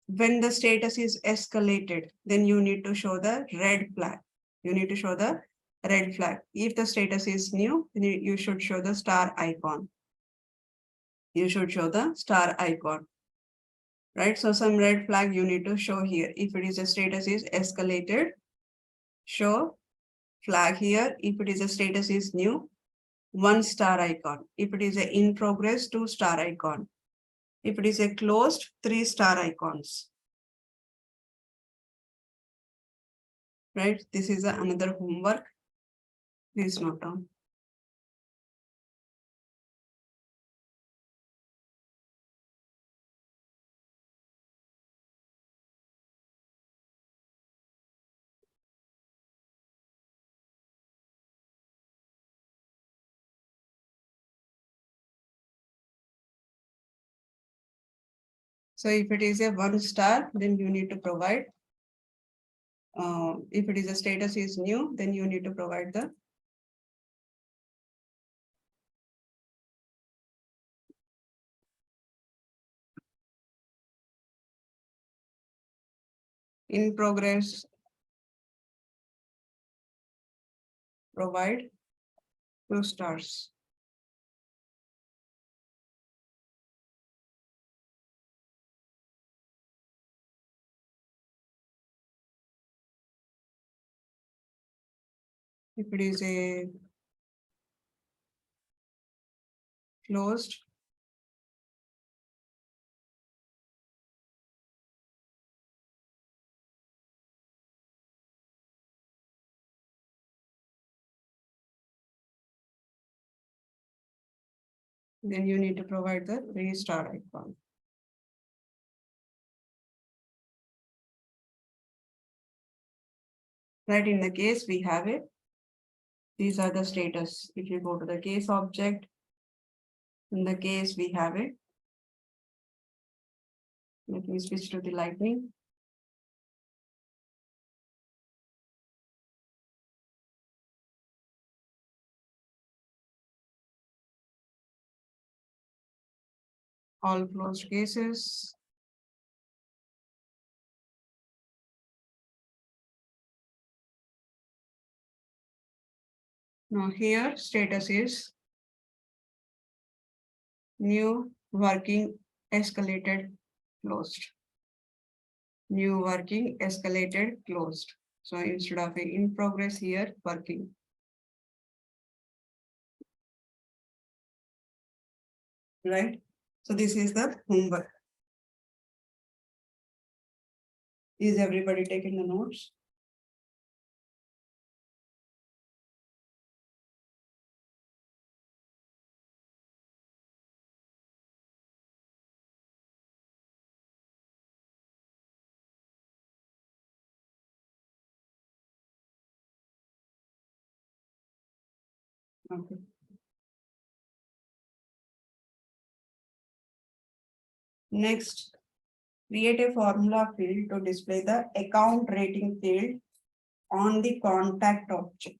When the status is escalated, then you need to show the red flag. You need to show the red flag. If the status is new, then you should show the star icon. You should show the star icon. Right? So some red flag you need to show here. If it is a status is escalated, show flag here. If it is a status is new, 1 star icon. If it is a in progress, 2 star icon. If it is a closed, 3 star icons. Right? This is another homework. Please note down. So if it is a 1 star, then you need to provide. If it is a status is new, then you need to provide the in progress, provide 2 stars. If it is a closed, then you need to provide the 3 star icon. Right, in the case we have it. These are the status. If you go to the case object, in the case we have it. Let me switch to the lightning. All closed cases. Now here status is new working escalated closed. New working escalated closed. So instead of a in progress here, working. Right? So this is the homework. Is everybody taking the notes? Okay. Next, create a formula field to display the account rating field on the contact object.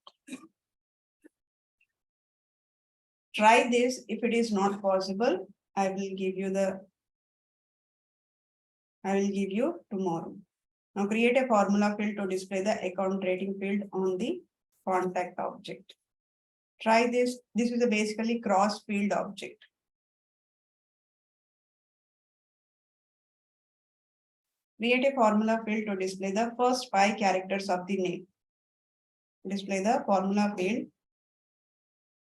Try this. If it is not possible, I will give you tomorrow. Now create a formula field to display the account rating field on the contact object. Try this. This is a basically cross field object. Create a formula field to display the first 5 characters of the name. Display the formula field,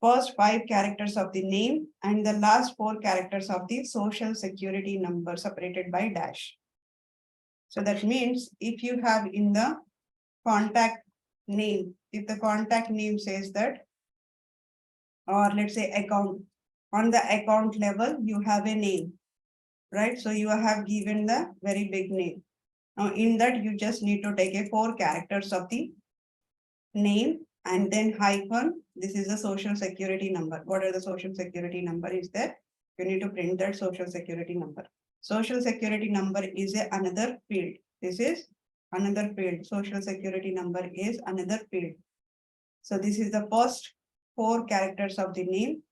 first 5 characters of the name and the last 4 characters of the social security number separated by dash. So that means if you have in the contact name, if the contact name says that, or let's say account, on the account level, you have a name, right? So you have given the very big name. Now in that, you just need to take a 4 characters of the name and then hyphen. This is the social security number. What are the social security number is there? You need to print that social security number. Social security number is another field. This is another field. Social security number is another field. So this is the first 4 characters of the name.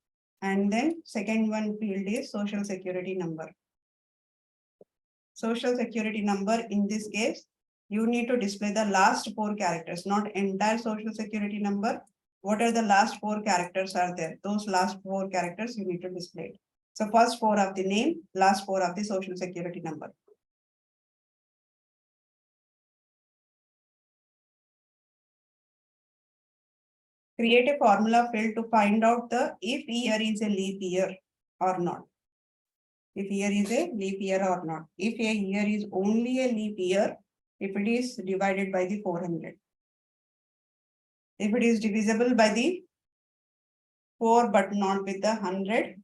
And then second one field is social security number. Social security number in this case, you need to display the last 4 characters, not entire social security number. What are the last 4 characters are there? Those last 4 characters you need to display. So first 4 of the name, last 4 of the social security number. Create a formula field to find out the if year is a leap year or not. If year is a leap year or not. If a year is only a leap year, if it is divided by the 400. If it is divisible by the 4 but not with the 100.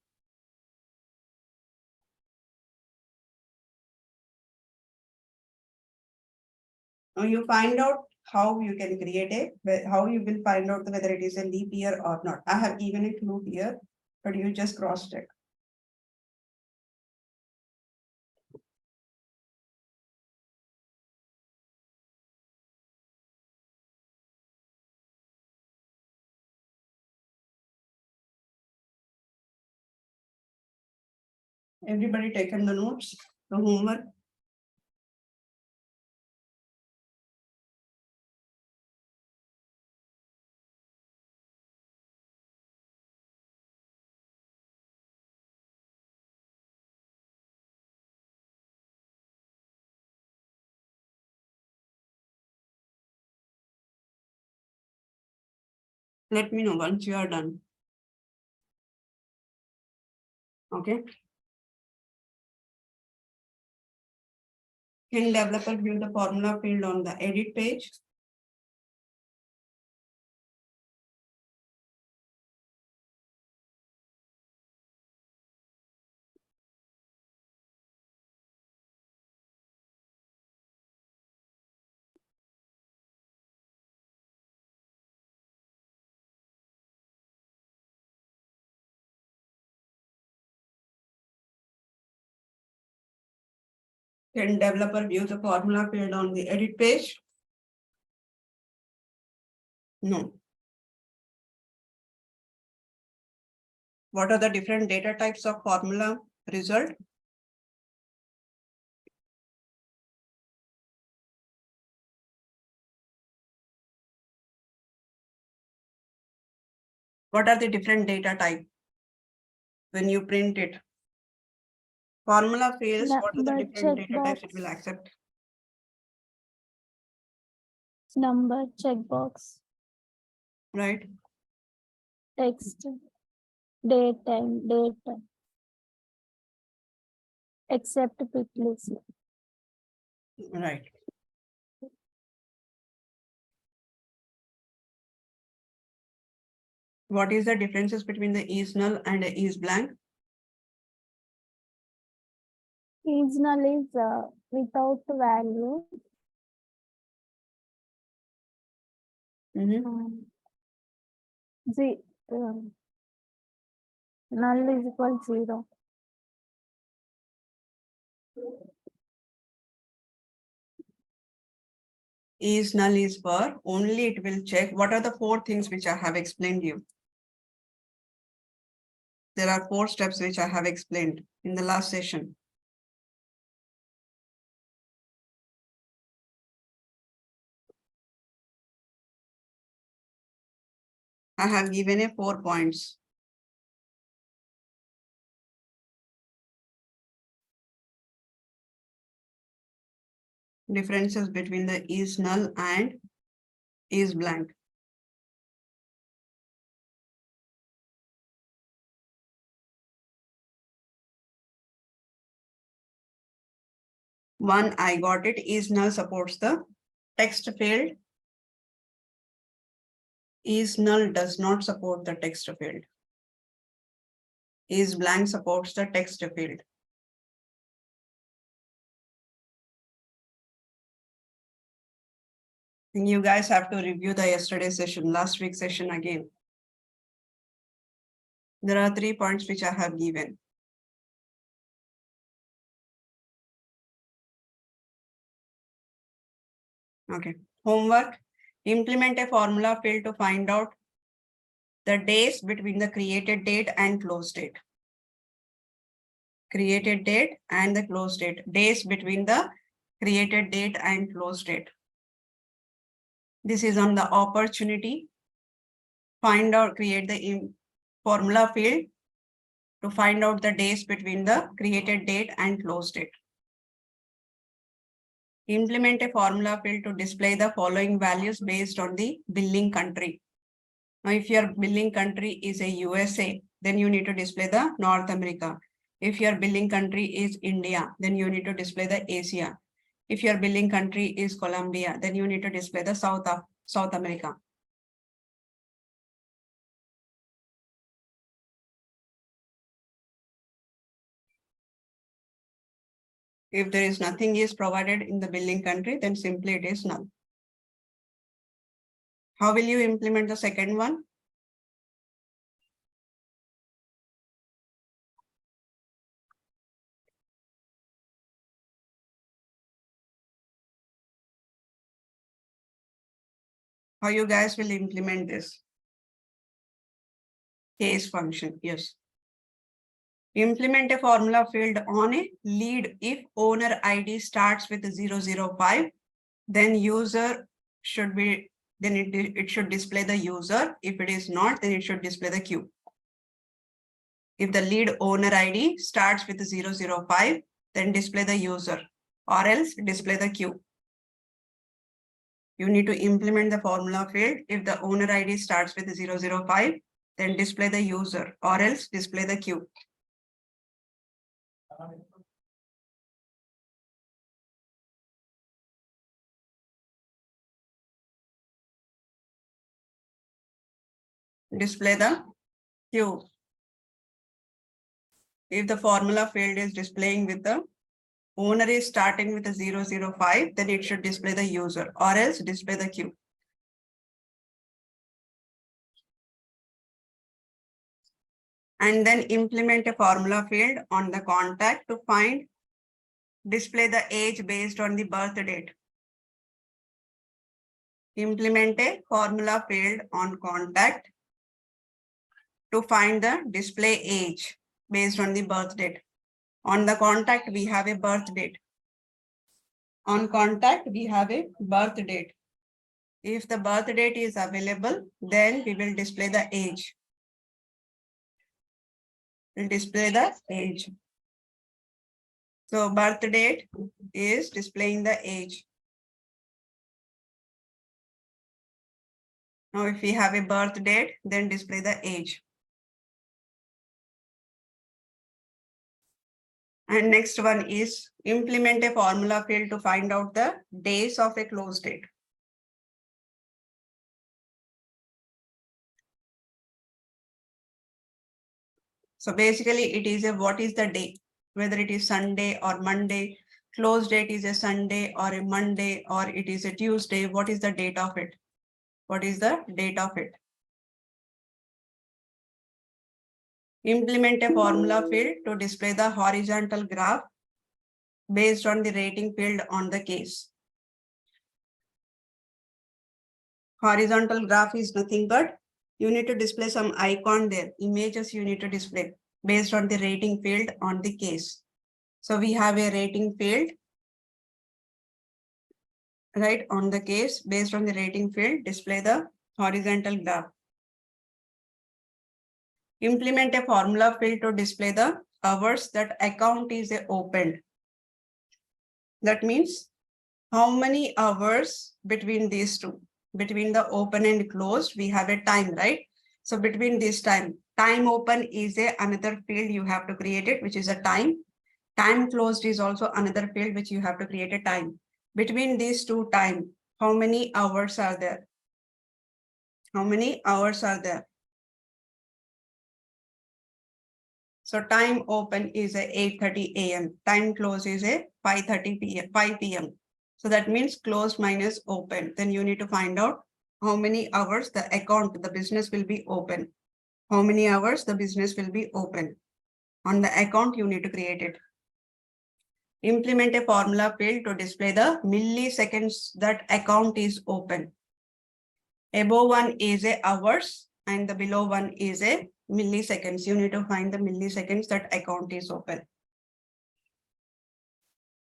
Now you find out how you can create how you will find out whether it is a leap year or not. I have given a clue here, but you just cross check. Everybody taken the notes, the homework. Let me know once you are done. Okay. Can developer view the formula field on the edit page? Can developer view the formula field on the edit page? No. What are the different data types of formula result? What are the different data type when you print it? Formula fields, what are the different data types it will accept? Number, checkbox, Right? text, date, time, date, except pick list. Right. What is the differences between the is null and the is blank? Seasonal is without value. Null is equal 0. Is null is for only it will check. What are the 4 things which I have explained you? There are 4 steps which I have explained in the last session. I have given a 4 points. Differences between the is null and is blank. One, I got it. Is null supports the text field. Is null does not support the text field. Is blank supports the text field. And you guys have to review the yesterday session, last week's session again. There are 3 points which I have given. Okay. Homework. Implement a formula field to find out the days between the created date and close date. Created date and the close date. Days between the created date and close date. This is on the opportunity. Find out, create the formula field to find out the days between the created date and close date. Implement a formula field to display the following values based on the billing country. Now, if your billing country is a USA, then you need to display the North America. If your billing country is India, then you need to display the Asia. If your billing country is Colombia, then you need to display the South America. If there is nothing is provided in the billing country, then simply it is null. How will you implement the second one? How you guys will implement this? Case function, yes. Implement a formula field on a lead. If owner ID starts with 005, then user should be, then it should display the user. If it is not, then it should display the queue. If the lead owner ID starts with 005, then display the user, or else display the queue. You need to implement the formula field. If the owner ID starts with 005, then display the user, or else display the queue. Display the queue. If the formula field is displaying with the owner is starting with a 005, then it should display the user, or else display the queue. And then implement a formula field on the contact to display the age based on the birth date. Implement a formula field on contact to find the display age based on the birth date. On the contact, we have a birth date. On contact, we have a birth date. If the birth date is available, then we will display the age. We'll display the age. So birth date is displaying the age. Now, if we have a birth date, then display the age. And next one is implement a formula field to find out the days of a close date. So basically it is a what is the day, whether it is Sunday or Monday, close date is a Sunday or a Monday, or it is a Tuesday. What is the date of it? What is the date of it? Implement a formula field to display the horizontal graph based on the rating field on the case. Horizontal graph is nothing but you need to display some icon there, images you need to display based on the rating field on the case. So we have a rating field, right, on the case. Based on the rating field, display the horizontal graph. Implement a formula field to display the hours that account is opened. That means how many hours between these two, between the open and closed, we have a time, right? So between this time open is another field you have to create it, which is a time. Time closed is also another field which you have to create a time. Between these two time, how many hours are there? How many hours are there? So time open is a 8:30 a.m. Time close is a 5:30 p.m. 5 p.m. So that means closed minus open. Then you need to find out how many hours the account, the business will be open. How many hours the business will be open. On the account, you need to create it. Implement a formula field to display the milliseconds that account is open. Above one is a hours and the below one is a milliseconds. You need to find the milliseconds that account is open.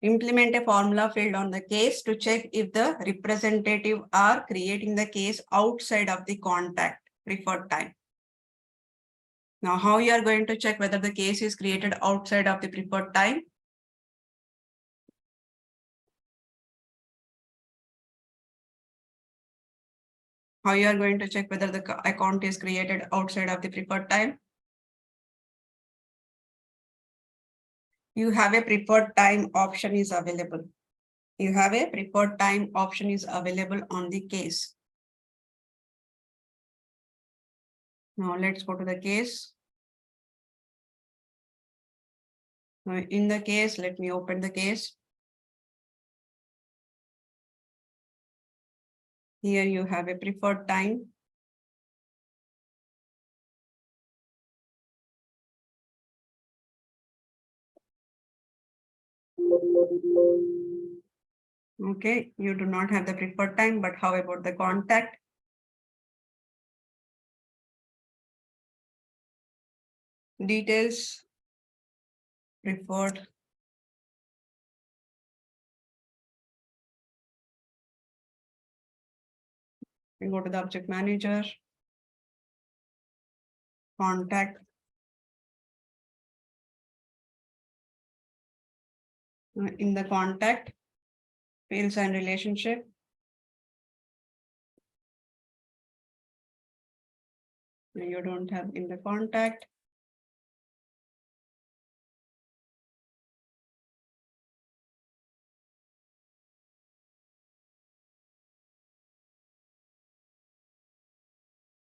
Implement a formula field on the case to check if the representative are creating the case outside of the contact preferred time. Now, how you are going to check whether the case is created outside of the preferred time? How you are going to check whether the account is created outside of the preferred time? You have a preferred time option is available. You have a preferred time option is available on the case. Now let's go to the case. Now in the case, let me open the case. Here you have a preferred time. Okay, you do not have the preferred time, but how about the contact? Details, preferred. We go to the object manager, contact. In the contact, fields and relationship. You don't have in the contact.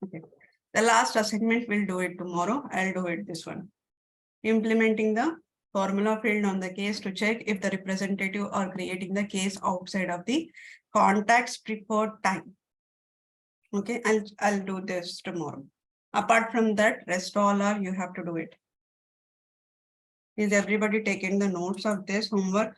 Okay. The last assignment, we'll do it tomorrow. I'll do it this one. Implementing the formula field on the case to check if the representative are creating the case outside of the contact's preferred time. Okay, I'll do this tomorrow. Apart from that, rest all are you have to do it. Is everybody taking the notes of this homework?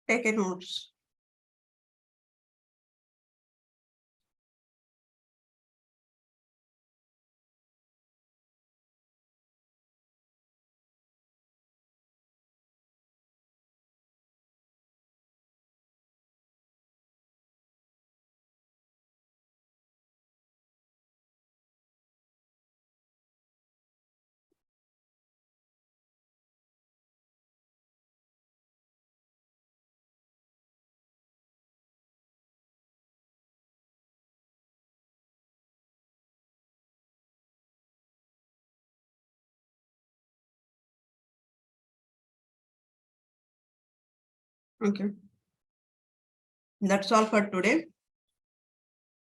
Take a notes. Okay. That's all for today.